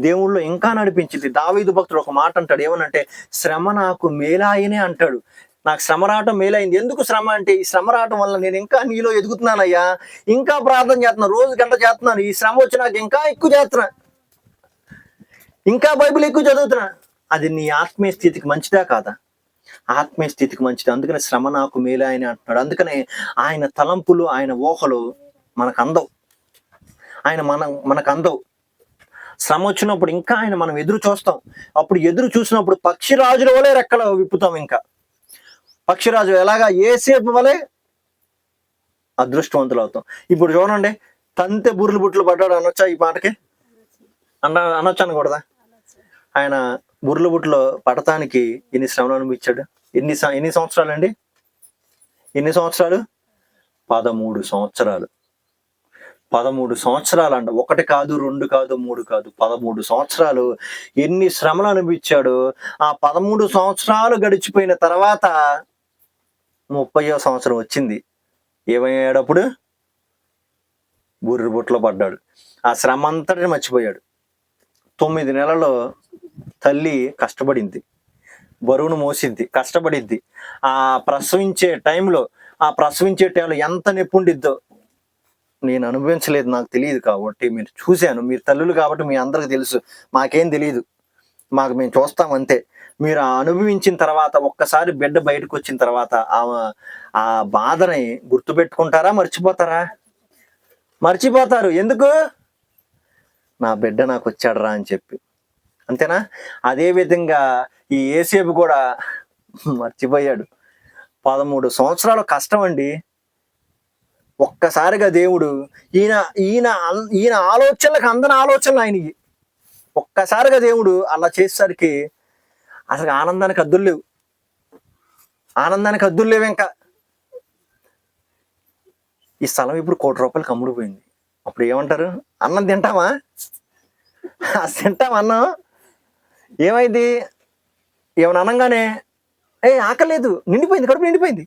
దేవుళ్ళో ఇంకా నడిపించింది. దావీదు భక్తుడు ఒక మాట అంటాడు, ఏమనంటే శ్రమ నాకు మేలాయనే అంటాడు. నాకు శ్రమ రావటం మేలైంది. ఎందుకు శ్రమ అంటే, ఈ శ్రమ రావటం వల్ల నేను ఇంకా నీలో ఎదుగుతున్నానయ్యా, ఇంకా ప్రార్థన చేస్తున్నాను, రోజు గంట చేస్తున్నాను. ఈ శ్రమ వచ్చి నాకు ఇంకా ఎక్కువ చేస్తున్నా, ఇంకా బైబిల్ ఎక్కువ చదువుతున్నా. అది నీ ఆత్మీయ స్థితికి మంచిదా కాదా? ఆత్మీయ స్థితికి మంచిది. అందుకనే శ్రమ నాకు మేలాయని అంటున్నాడు. అందుకనే ఆయన తలంపులు, ఆయన ఊహలు మనకు అందవు. మనకు అందవు. శ్రమ వచ్చినప్పుడు ఇంకా మనం ఎదురు చూస్తాం. అప్పుడు ఎదురు చూసినప్పుడు పక్షిరాజుల వలె రెక్కలు విప్పుతాం. ఇంకా పక్షిరాజు ఎలాగా? ఏసేపు వలె అదృష్టవంతులు అవుతాం. ఇప్పుడు చూడండి, తంతె బుర్రలు బుట్లు పడ్డాడు అనొచ్చా? ఈ మాటకి అనొచ్చు అనకూడదా? ఆయన బుర్రలు బుట్లో పడటానికి ఎన్ని శ్రమలు అనిపించాడు? ఎన్ని సంవత్సరాలు అండి? ఎన్ని సంవత్సరాలు? 13 సంవత్సరాలు. 13 సంవత్సరాలు అంట. 1 కాదు, 2 కాదు, 3 కాదు, 13 సంవత్సరాలు ఎన్ని శ్రమలు అనుభవించాడు. ఆ 13 సంవత్సరాలు గడిచిపోయిన తర్వాత 30వ సంవత్సరం వచ్చింది. ఏమయ్యాడు అప్పుడు? బుర్రి బుట్టలో పడ్డాడు. ఆ శ్రమ అంతటిని మర్చిపోయాడు. 9 నెలలు తల్లి కష్టపడింది, బరువును మోసింది, కష్టపడిద్ది. ఆ ప్రసవించే టైంలో ఎంత నొప్పి ఉండిద్దో నేను అనుభవించలేదు, నాకు తెలియదు. కాబట్టి మీరు చూశాను, మీరు తల్లులు కాబట్టి మీ అందరికి తెలుసు, మాకేం తెలియదు, మేము చూస్తాం అంతే. మీరు అనుభవించిన తర్వాత ఒక్కసారి బిడ్డ బయటకు వచ్చిన తర్వాత ఆ బాధని గుర్తుపెట్టుకుంటారా, మర్చిపోతారా? మర్చిపోతారు. ఎందుకు? నా బిడ్డ నాకు వచ్చాడరా అని చెప్పి, అంతేనా? అదే విధంగా ఈ యేసేపు కూడా మర్చిపోయాడు. 13 సంవత్సరాల కష్టం అండి. ఒక్కసారిగా దేవుడు ఈయన ఆలోచనలకు అందని ఆలోచనలు ఆయనకి ఒక్కసారిగా దేవుడు అలా చేసేసరికి అసలు ఆనందానికి హద్దులు లేవు. ఇంకా ఈ స్థలం ఇప్పుడు ₹1,00,00,000 అమ్ముడుపోయింది. అప్పుడు ఏమంటారు? అన్నం తింటామా? అన్నం ఏమైంది? ఏమైనా అనగానే ఆకలేదు, కడుపు నిండిపోయింది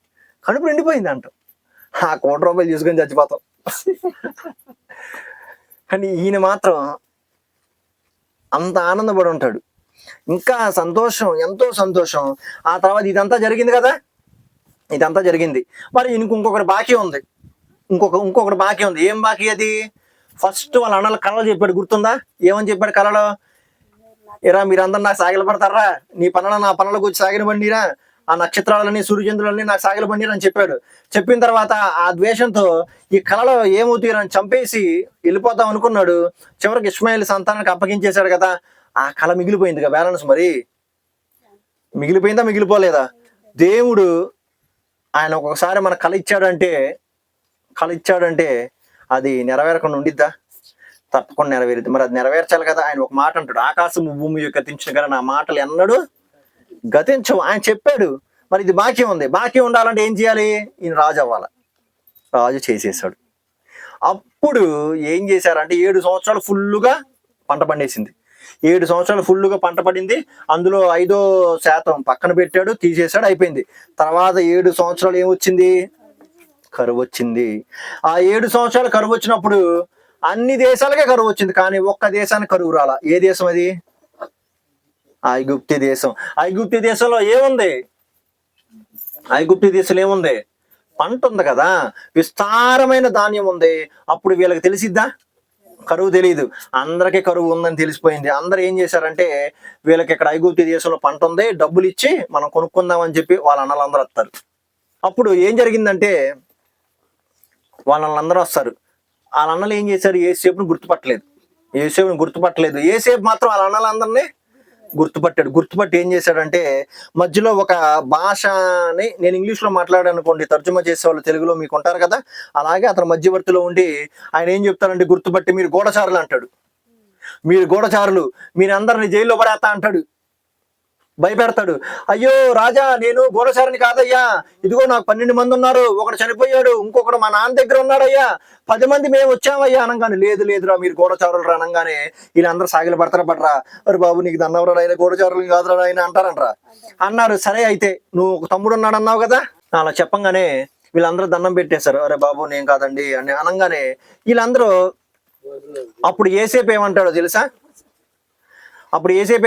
అంటాం. ఆ ₹1,00,00,000 చూసుకొని చచ్చిపోతాం. కానీ ఈయన మాత్రం అంత ఆనందపడి ఉంటాడు. ఇంకా సంతోషం, ఎంతో సంతోషం. ఆ తర్వాత ఇదంతా జరిగింది. మరి ఇంకొకటి బాకీ ఉంది. ఇంకొకటి బాకీ ఉంది. ఏం బాకీ అది? ఫస్ట్ వాళ్ళ అన్నల కళలు చెప్పాడు, గుర్తుందా? ఏమని చెప్పాడు కళలో? ఏరా మీరందరూ నాకు సాగిల పడతారా, నీ పనుల నా పనులకు వచ్చి సాగిన బండిరా, ఆ నక్షత్రాలని సూర్యచంద్రులని నాకు సాగిల బండిరా అని చెప్పాడు. చెప్పిన తర్వాత ఆ ద్వేషంతో ఈ కళలో ఏమవుతారని చంపేసి వెళ్ళిపోతాం అనుకున్నాడు. చివరికి ఇష్మాయిల్ సంతానానికి అప్పగించేశాడు కదా. ఆ కళ మిగిలిపోయింది కదా, బ్యాలెన్స్. మరి మిగిలిపోలేదా? దేవుడు ఆయన ఒక్కొక్కసారి మన కళ ఇచ్చాడంటే అది నెరవేరకుండా ఉండిద్దా? తప్పకుండా నెరవేరుద్ది. మరి అది నెరవేర్చాలి కదా. ఆయన ఒక మాట అంటాడు, ఆకాశము భూమి యొక్క గతించిన కదా నా మాటలు ఎన్నడూ గతించవు. ఆయన చెప్పాడు. మరి ఇది బాకీ ఉండాలంటే ఏం చేయాలి? ఈయన రాజు అవ్వాలి. రాజు చేసేసాడు. అప్పుడు ఏం చేశారంటే 7 సంవత్సరాలు ఫుల్లుగా పంట పండేసింది. 7 సంవత్సరాలు ఫుల్లుగా పంట పడింది. అందులో 5% పక్కన పెట్టాడు, తీసేశాడు, అయిపోయింది. తర్వాత 7 సంవత్సరాలు ఏమొచ్చింది? కరువు వచ్చింది. ఆ 7 సంవత్సరాలు కరువు వచ్చినప్పుడు అన్ని దేశాలకే కరువు వచ్చింది, కానీ ఒక్క దేశానికి కరువు రాలా. ఏ దేశం అది? ఐగుప్తు దేశం. ఐగుప్తు దేశంలో ఏముంది? పంట ఉంది కదా, విస్తారమైన ధాన్యం ఉంది. అప్పుడు వీళ్ళకి తెలిసిద్దా? కరువు తెలియదు. అందరికీ కరువు ఉందని తెలిసిపోయింది. అందరు ఏం చేశారంటే, వీళ్ళకి ఇక్కడ ఐగుప్తు దేశంలో పంట ఉంది, డబ్బులు ఇచ్చి మనం కొనుక్కుందాం అని చెప్పి వాళ్ళ అన్నలందరూ వస్తారు. అప్పుడు ఏం జరిగిందంటే, వాళ్ళందరూ వస్తారు. వాళ్ళ అన్నలు ఏం చేశారు? యేసేపును గుర్తుపట్టలేదు. యేసేపు మాత్రం వాళ్ళ అన్నలందరినీ గుర్తుపట్టి ఏం చేశాడంటే, మధ్యలో ఒక భాషని నేను ఇంగ్లీష్లో మాట్లాడానుకోండి, తర్జుమా చేసే వాళ్ళు తెలుగులో మీకు ఉంటారు కదా, అలాగే అతను మధ్యవర్తిలో ఉండి ఆయన ఏం చెప్తారంటే, గుర్తుపట్టి మీరు గూఢచారులు అంటాడు. మీరు అందరిని జైల్లో పడేస్తా అంటాడు, భయపెడతాడు. అయ్యో రాజా, నేను గూఢచారిని కాదయ్యా, ఇదిగో నాకు 12 మంది ఉన్నారు, ఒకడు చనిపోయాడు, ఇంకొకడు మా నాన్న దగ్గర ఉన్నాడయ్యా, 10 మంది మేము వచ్చామయ్యా అనగానే, లేదురా మీరు గూఢచారులు రా అనగానే వీళ్ళందరూ సాగిలు పడరా, అరే బాబు నీకు దన్నవరా ఆయన, గూఢచారులు కాదురా ఆయన అన్నారు. సరే అయితే నువ్వు ఒక తమ్ముడు ఉన్నాడు అన్నావు కదా. అలా చెప్పంగానే వీళ్ళందరూ దండం పెట్టేశారు. అరే బాబు నేను కాదండి అని అనగానే వీళ్ళందరూ, అప్పుడు యేసేపు ఏమంటాడో తెలుసా?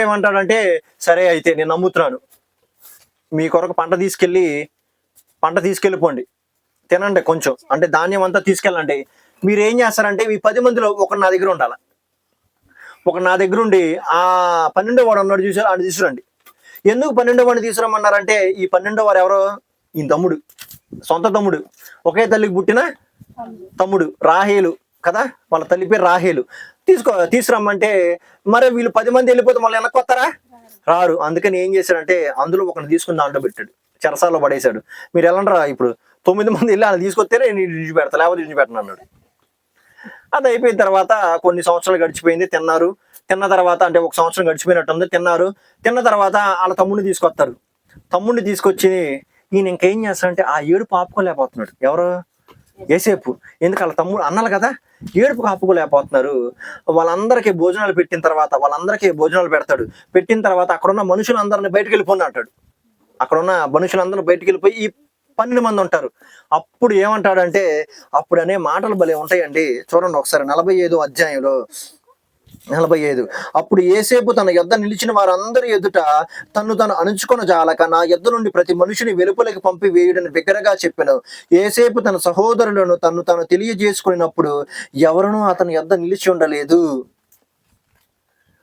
ఏమంటాడంటే, సరే అయితే నేను నమ్ముతున్నాను, మీ కొరకు పంట తీసుకెళ్ళిపోండి, తినండి కొంచెం, అంటే ధాన్యం అంతా తీసుకెళ్ళండి. మీరు ఏం చేస్తారంటే, ఈ 10 మందిలో ఒకరు నా దగ్గర ఉండాలి. ఒకరు నా దగ్గర ఉండి ఆ 12వ వాడు ఉన్నాడు చూసారు, ఆడు తీసుకురండి. ఎందుకు 12వ వాడిని తీసుకురమ్మన్నారంటే, ఈ 12వ వారు ఎవరో? ఈ తమ్ముడు, సొంత తమ్ముడు, ఒకే తల్లికి పుట్టిన తమ్ముడు, రాహేలు కదా, వాళ్ళ తల్లి పేరు రాహేలు. తీసుకురమ్మంటే, మరి వీళ్ళు 10 మంది వెళ్ళిపోతే మళ్ళీ వెనక్కి వస్తారా? రారు. అందుకని ఏం చేశాడంటే, అందులో ఒకరిని తీసుకుని దాంట్లో పెట్టాడు, చెరసాల్లో పడేశాడు. మీరు వెళ్ళండిరా, ఇప్పుడు 9 మంది వెళ్ళి వాళ్ళు తీసుకొస్తే నేను విడిచిపెడతా, లేకపోతే విడిచిపెట్టను అన్నాడు. అది అయిపోయిన తర్వాత కొన్ని సంవత్సరాలు గడిచిపోయింది. తిన్న తర్వాత అంటే 1 సంవత్సరం గడిచిపోయినట్టుంది. తిన్న తర్వాత వాళ్ళ తమ్ముడిని తీసుకొస్తారు. తీసుకొచ్చి ఈయన ఇంకేం చేస్తాడంటే, ఆ ఏడుపు ఆపుకోలేకపోతున్నాడు. ఎవరు? యోసేపు. ఎందుకు వాళ్ళ తమ్ముడు అన్నాలు కదా, ఏడుపు కాపుకోలేకపోతున్నారు. వాళ్ళందరికీ భోజనాలు పెట్టిన తర్వాత వాళ్ళందరికీ భోజనాలు పెడతాడు. పెట్టిన తర్వాత అక్కడున్న మనుషులందరిని బయటకు వెళ్ళిపోయి అంటాడు. అక్కడున్న మనుషులందరూ బయటకు వెళ్ళిపోయి ఈ 12 మంది ఉంటారు. అప్పుడు ఏమంటాడంటే, అప్పుడు అనే మాటలు భలే ఉంటాయండి. చూడండి ఒకసారి 45వ అధ్యాయంలో 45. అప్పుడు యోసేపు తన యొద్ద నిలిచిన వారందరి ఎదుట తను అణుచుకొన జాలక నా యొద్ద నుండి ప్రతి మనిషిని వెలుపలికి పంపి వేయుడని బిగ్గరగా చెప్పెను. యోసేపు తన సహోదరులను తను తెలియజేసుకున్నప్పుడు ఎవరునూ అతని యొద్ద నిలిచి ఉండలేదు.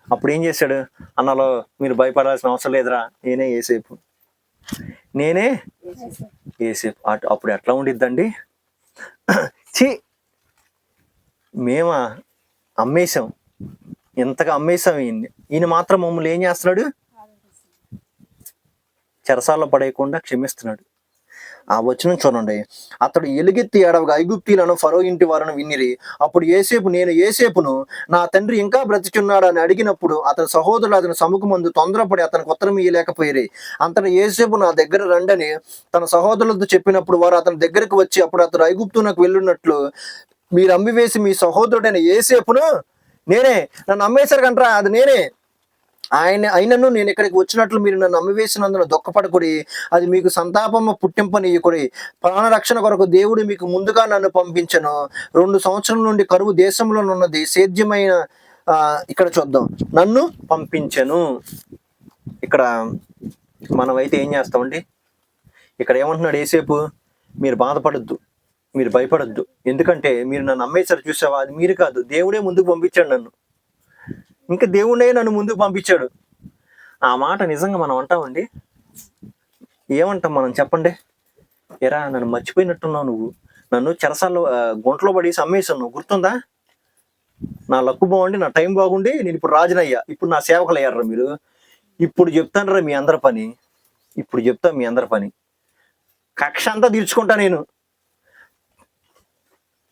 అప్పుడు ఏం చేశాడు? అన్నలో మీరు భయపడాల్సిన అవసరం లేదురా, నేనే యోసేపు, నేనే యోసేపు. అప్పుడు ఎట్లా ఉండిద్దండి? చి మేమా అమ్మేశాం, ఎంతగా అమ్మేశాం ఈయన మాత్రం మమ్మల్ని ఏం చేస్తున్నాడు? చెరసాల్లో పడేయకుండా క్షమిస్తున్నాడు. ఆ వచనం చూడండి. అతడు ఎలుగెత్తి ఏడవగా ఐగుప్తీలను ఫరో ఇంటి వారిని వినిరి. అప్పుడు యోసేపు, నేను యోసేపును, నా తండ్రి ఇంకా బ్రతికున్నాడు అని అడిగినప్పుడు అతని సహోదరులు అతని సముఖమందు తొందరపడి అతనికి ఉత్తరం ఇయ్యలేకపోయారు. అంతటా యోసేపు నా దగ్గర రండని తన సహోదరులతో చెప్పినప్పుడు వారు అతని దగ్గరకు వచ్చి, అప్పుడు అతడు ఐగుప్తునకు వెళ్ళున్నట్లు మీరు అమ్మివేసి మీ సహోదరుడైన యోసేపును, నేనే, నన్ను అమ్మేశారు కంటరా, అది నేనే, అయినను నేను ఇక్కడికి వచ్చినట్లు మీరు నన్ను అమ్మివేసినందున దుఃఖపడకుడి, అది మీకు సంతాపము పుట్టింపనీయకుడి. ప్రాణరక్షణ కొరకు దేవుడు మీకు ముందుగా నన్ను పంపించను. 2 సంవత్సరం నుండి కరువు దేశంలో ఉన్నది, సేద్యమైన ఇక్కడ చూద్దాం, నన్ను పంపించను. ఇక్కడ మనమైతే ఏం చేస్తామండి? ఇక్కడ ఏమంటున్నాడు యోసేపు? మీరు బాధపడద్దు, మీరు భయపడద్దు, ఎందుకంటే మీరు నన్ను అమ్మేశారు చూసావా, అది మీరు కాదు, దేవుడే ముందుకు పంపించాడు నన్ను, ఇంకా దేవుడే నన్ను ముందుకు పంపించాడు. ఆ మాట నిజంగా మనం అంటామండి? ఏమంటాం మనం చెప్పండి? ఎరా నన్ను మర్చిపోయినట్టున్నావు, నువ్వు నన్ను చెరసాల్లో గుంటలో పడేసి అమ్మేశాను, నువ్వు గుర్తుందా? నా లక్కు బాగుండి, నా టైం బాగుండి నేను ఇప్పుడు రాజునయ్యా, ఇప్పుడు నా సేవకులు అయ్యారా మీరు? ఇప్పుడు చెప్తాను రా మీ అందరి పని, ఇప్పుడు చెప్తా మీ అందరి పని, కక్ష అంతా తీర్చుకుంటా నేను.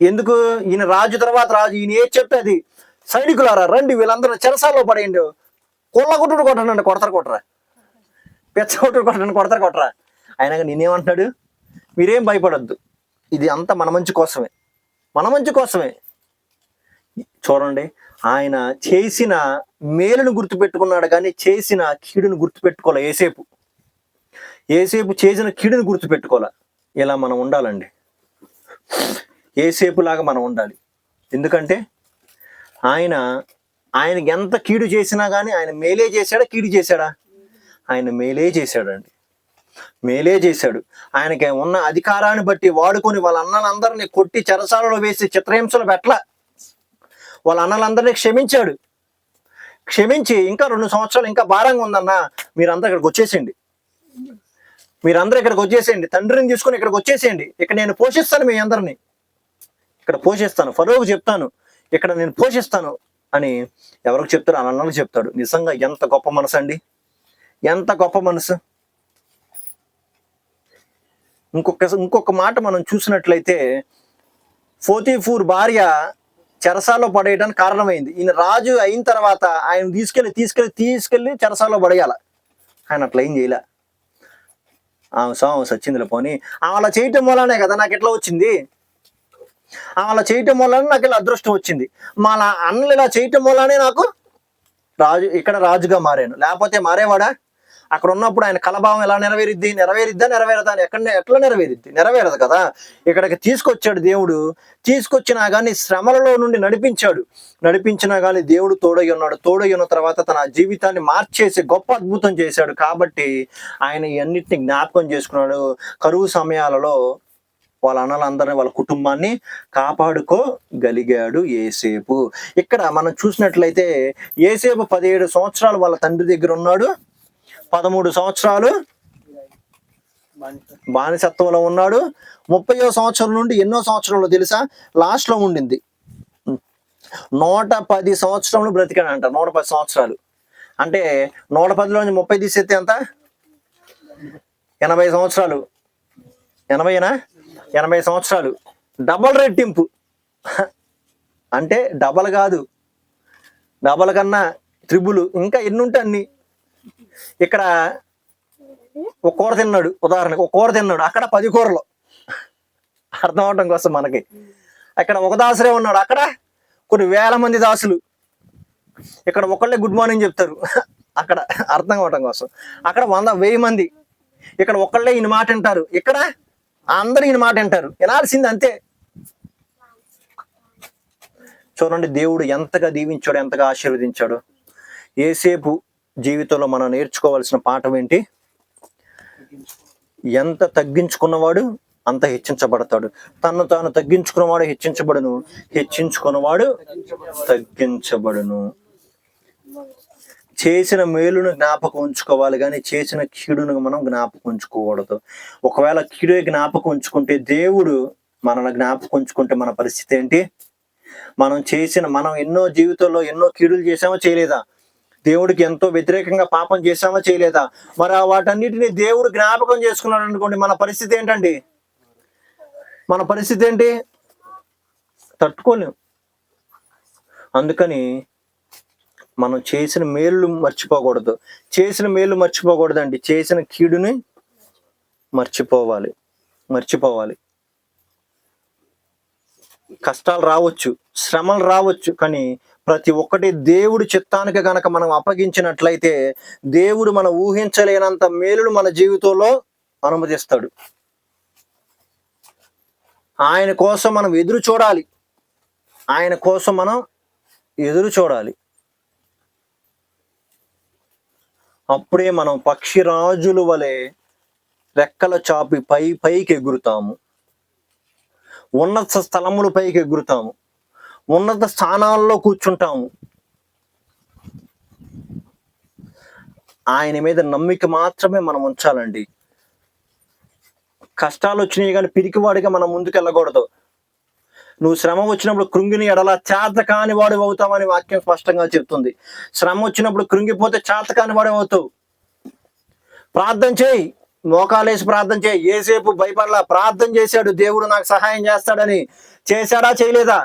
ఎందుకు? ఈయన రాజు తర్వాత రాజు, ఈయన ఏది చెప్తే అది, సైనికులారా రండి వీళ్ళందరూ చెరసాల్లో పడేయండి, కొట్టుడు కొట్టండి, కొడతారా, పెచ్చ కొట్టండి, కొడతారా. అయినాక నేనేమంటున్నాడు? మీరేం భయపడద్దు, ఇది అంతా మన మంచి కోసమే, మన మంచి కోసమే. చూడండి, ఆయన చేసిన మేలును గుర్తుపెట్టుకున్నాడు కానీ చేసిన కీడును గుర్తుపెట్టుకోలే యోసేపు. యోసేపు చేసిన కీడును గుర్తుపెట్టుకోలే. ఇలా మనం ఉండాలండి, యోసేపు లాగా మనం ఉండాలి. ఎందుకంటే ఆయనకి ఎంత కీడు చేసినా కానీ ఆయన మేలే చేశాడా, కీడు చేశాడా? ఆయన మేలే చేశాడండి, మేలే చేశాడు. ఆయనకి ఉన్న అధికారాన్ని బట్టి వాడుకొని వాళ్ళ అన్నలందరినీ కొట్టి చెరసాలలో వేసి చిత్రహింసలు పెట్టల, వాళ్ళ అన్నలందరినీ క్షమించాడు. క్షమించి ఇంకా 2 సంవత్సరాలు ఇంకా భారంగా ఉందన్నా, మీరందరూ ఇక్కడికి వచ్చేసేయండి, మీరందరూ ఇక్కడికి వచ్చేసేయండి, తండ్రిని తీసుకొని ఇక్కడికి వచ్చేసేయండి, ఇక్కడ నేను పోషిస్తాను, మీ అందరినీ ఇక్కడ పోషిస్తాను, ఫరోకు చెప్తాను, ఇక్కడ నేను పోషిస్తాను అని ఎవరికి చెప్తారు? అన్నలకు చెప్తాడు. నిజంగా ఎంత గొప్ప మనసు అండి, ఎంత గొప్ప మనసు. ఇంకొక మాట మనం చూసినట్లయితే, పోతీఫూర్ భార్య చెరసాలో పడేయడానికి కారణమైంది. ఈయన రాజు అయిన తర్వాత ఆయన తీసుకెళ్ళి చెరసాలో పడేయాల. ఆయన అట్లా ఏం చేయలే. ఆమె సచ్చిందిలే పోనీ, అలా చేయటం వల్లనే కదా నాకు ఎట్లా వచ్చింది, అలా చేయటం వల్లనే నాకు ఇలా అదృష్టం వచ్చింది, మా అన్నలు ఇలా చేయటం వల్లనే నాకు ఇక్కడ రాజుగా మారాను, లేకపోతే మారేవాడా? అక్కడ ఉన్నప్పుడు ఆయన కలభావం ఎలా నెరవేరదా? ఎట్లా నెరవేరదు కదా. ఇక్కడికి తీసుకొచ్చాడు దేవుడు, తీసుకొచ్చినా కానీ శ్రమలలో నుండి నడిపించినా కానీ దేవుడు తోడై ఉన్నాడు. తోడై ఉన్న తర్వాత తన జీవితాన్ని మార్చేసి గొప్ప అద్భుతం చేశాడు. కాబట్టి ఆయన ఇవన్నిటిని జ్ఞాపకం చేసుకున్నాడు. కరువు సమయాలలో వాళ్ళ అన్నలందరినీ, వాళ్ళ కుటుంబాన్ని కాపాడుకోగలిగాడు యోసేపు. ఇక్కడ మనం చూసినట్లయితే యోసేపు 17 సంవత్సరాలు వాళ్ళ తండ్రి దగ్గర ఉన్నాడు, 13 సంవత్సరాలు బానిసత్వంలో ఉన్నాడు. 30వ సంవత్సరం నుండి ఎన్నో సంవత్సరంలో తెలుసా? లాస్ట్ లో ఉండింది 110 సంవత్సరములు బ్రతికాడంట. 110 సంవత్సరాలు అంటే 110లోంచి 30 తీసేస్తే ఎంత? 80 సంవత్సరాలు. 80 సంవత్సరాలు, డబల్ రెట్టింపు. అంటే డబల్ కాదు, డబల్ కన్నా త్రిబుల్, ఇంకా ఎన్ని ఉంటే అన్ని. ఇక్కడ ఒక కూర తిన్నాడు, ఉదాహరణకు ఒక కూర తిన్నాడు, అక్కడ 10 కూరలు. అర్థం అవటం కోసం మనకి. అక్కడ ఒక దాసుడే ఉన్నాడు, అక్కడ కొన్ని వేల మంది దాసులు. ఇక్కడ ఒకళ్ళే గుడ్ మార్నింగ్ చెప్తారు, అక్కడ అర్థం అవటం కోసం. అక్కడ 100,000 మంది, ఇక్కడ ఒకళ్ళే ఈయన మాట వింటారు, ఇక్కడ అందరూ ఈయన మాట వింటారు, వినాల్సింది అంతే. చూడండి దేవుడు ఎంతగా దీవించాడు, ఎంతగా ఆశీర్వదించాడు. యోసేపు జీవితంలో మనం నేర్చుకోవాల్సిన పాఠం ఏంటి? ఎంత తగ్గించుకున్నవాడు అంత హెచ్చించబడతాడు. తను తాను తగ్గించుకున్నవాడు హెచ్చించబడును, హెచ్చించుకున్నవాడు తగ్గించబడును. చేసిన మేలును జ్ఞాపకం ఉంచుకోవాలి, కానీ చేసిన కీడును మనం జ్ఞాపకం ఉంచుకోకూడదు. ఒకవేళ కీడే జ్ఞాపకం ఉంచుకుంటే, దేవుడు మనల్ని జ్ఞాపకం ఉంచుకుంటే మన పరిస్థితి ఏంటి? మనం ఎన్నో జీవితంలో ఎన్నో కీడులు చేసామో చేయలేదా? దేవుడికి ఎంతో వ్యతిరేకంగా పాపం చేసామో చేయలేదా? మరి వాటన్నిటిని దేవుడు జ్ఞాపకం చేసుకున్నాడు అనుకోండి, మన పరిస్థితి ఏంటండి? మన పరిస్థితి ఏంటి? తట్టుకోలేం. అందుకని మనం చేసిన మేలు మర్చిపోకూడదు. చేసిన మేలు మర్చిపోకూడదండి, చేసిన కీడుని మర్చిపోవాలి. కష్టాలు రావచ్చు, శ్రమలు రావచ్చు, కానీ ప్రతి ఒక్కటి దేవుడి చిత్తానికి గనక మనం అప్పగించినట్లయితే దేవుడు మనం ఊహించలేనంత మేలులు మన జీవితంలో అనుమతిస్తాడు. ఆయన కోసం మనం ఎదురు చూడాలి. అప్పుడే మనం పక్షిరాజుల వలె రెక్కల చాపి పైకి ఎగురుతాము, ఉన్నత స్థలముల పైకి ఎగురుతాము, ఉన్నత స్థానాల్లో కూర్చుంటాము. ఆయన మీద నమ్మిక మాత్రమే మనం ఉంచాలండి. కష్టాలు వచ్చినాయి కానీ పిరికివాడిగా మనం ముందుకు వెళ్ళకూడదు. నువ్వు శ్రమ వచ్చినప్పుడు కృంగిని ఎడల చేతకాని వాడు అవుతావని వాక్యం స్పష్టంగా చెప్తుంది. శ్రమ వచ్చినప్పుడు కృంగిపోతే చేతకాని వాడు అవుతావు. ప్రార్థన చేయి, మోకాలేసి ప్రార్థన చేయి. యోసేపు భయపడలా, ప్రార్థన చేశాడు, దేవుడు నాకు సహాయం చేస్తాడని. చేశాడా చేయలేదా?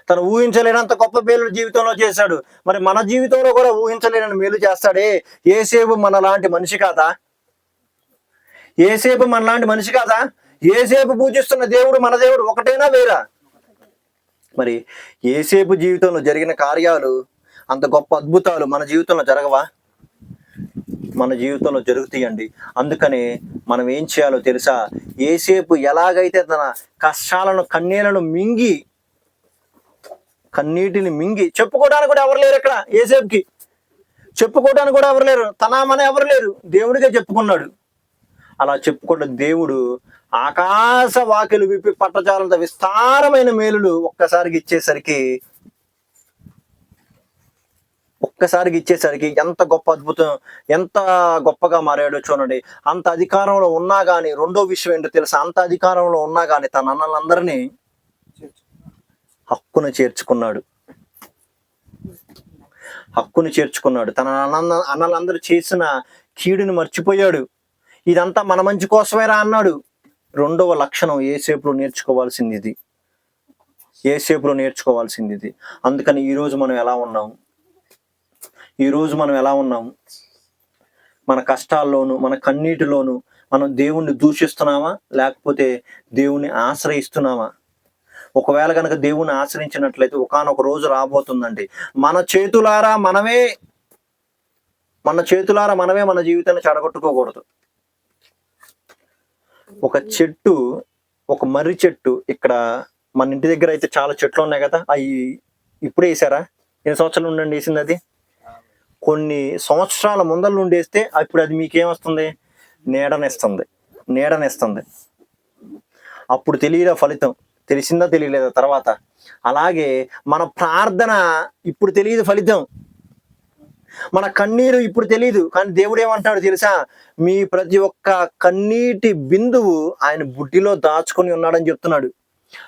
తను ఊహించలేనంత గొప్ప మేలు జీవితంలో చేశాడు. మరి మన జీవితంలో కూడా ఊహించలేని మేలు చేస్తాడే. యోసేపు మనలాంటి మనిషి కాదా? యోసేపు పూజిస్తున్న దేవుడు మన దేవుడు ఒకటేనా వేరా? మరి యోసేపు జీవితంలో జరిగిన కార్యాలు, అంత గొప్ప అద్భుతాలు మన జీవితంలో జరగవా? మన జీవితంలో జరుగుతాయండి. అందుకనే మనం ఏం చేయాలో తెలుసా? యోసేపు ఎలాగైతే తన కష్టాలను కన్నీటిని మింగి చెప్పుకోవడానికి కూడా ఎవరు లేరు. ఇక్కడ యోసేపుకి చెప్పుకోవడానికి కూడా ఎవరు లేరు, మన ఎవరు లేరు, దేవుడికే చెప్పుకున్నాడు. అలా చెప్పుకుంటే దేవుడు ఆకాశ వాకిలు విప్పి పట్టచాలంత విస్తారమైన మేలులు ఒక్కసారికి ఇచ్చేసరికి ఎంత గొప్ప అద్భుతం, ఎంత గొప్పగా మారాడో చూడండి. అంత అధికారంలో ఉన్నా కానీ, రెండో విషయం ఏంటో తెలుసా? అంత అధికారంలో ఉన్నా కానీ తన అన్నలందరినీ హక్కును చేర్చుకున్నాడు. తన అన్నలందరూ చేసిన కీడుని మర్చిపోయాడు. ఇదంతా మన మంచి కోసమేరా అన్నాడు. రెండవ లక్షణం యోసేపులో నేర్చుకోవాల్సింది ఇది. అందుకని ఈరోజు మనం ఎలా ఉన్నాం? మన కష్టాల్లోనూ మన కన్నీటిలోనూ మనం దేవుణ్ణి దూషిస్తున్నామా, లేకపోతే దేవుణ్ణి ఆశ్రయిస్తున్నామా? ఒకవేళ కనుక దేవుణ్ణి ఆశ్రయించినట్లయితే ఒకానొక రోజు రాబోతుందండి, మన చేతులారా మనమే మన జీవితాన్ని చెడగొట్టుకోకూడదు. ఒక మర్రి చెట్టు, ఇక్కడ మన ఇంటి దగ్గర అయితే చాలా చెట్లు ఉన్నాయి కదా, అవి ఇప్పుడే వేసారా? ఎన్ని సంవత్సరాలు ఉండండి వేసింది? అది కొన్ని సంవత్సరాల ముందర నుండి వేస్తే ఇప్పుడు అది మీకేమొస్తుంది? నీడనిస్తుంది. అప్పుడు తెలియదా ఫలితం? తెలిసిందా తెలియలేదా తర్వాత? అలాగే మన ప్రార్థన ఇప్పుడు తెలియదు ఫలితం, మన కన్నీరు ఇప్పుడు తెలియదు, కానీ దేవుడు ఏమంటాడు తెలుసా? మీ ప్రతి ఒక్క కన్నీటి బిందువు ఆయన బుడ్డిలో దాచుకొని ఉన్నాడని చెప్తున్నాడు.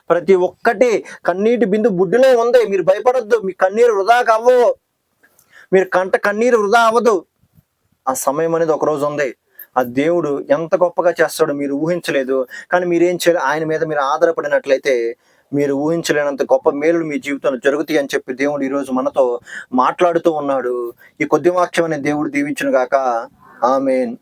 ప్రతి ఒక్కటి కన్నీటి బిందువు బుడ్డిలో ఉంది. మీరు భయపడొద్దు, మీ కన్నీరు వృధా అవ్వవు, మీరు కన్నీరు వృధా అవ్వదు. ఆ సమయం అనేది ఒక రోజు ఉంది. ఆ దేవుడు ఎంత గొప్పగా చేస్తాడో మీరు ఊహించలేదు. కానీ మీరేం చేయాలి? ఆయన మీద మీరు ఆధారపడినట్లయితే మీరు ఊహించలేనంత గొప్ప మేలులు మీ జీవితంలో జరుగుతాయి అని చెప్పి దేవుడు ఈరోజు మనతో మాట్లాడుతూ ఉన్నాడు. ఈ కొద్ది వాక్యం అనే దేవుడు దీవించును గాక. ఆమేన్.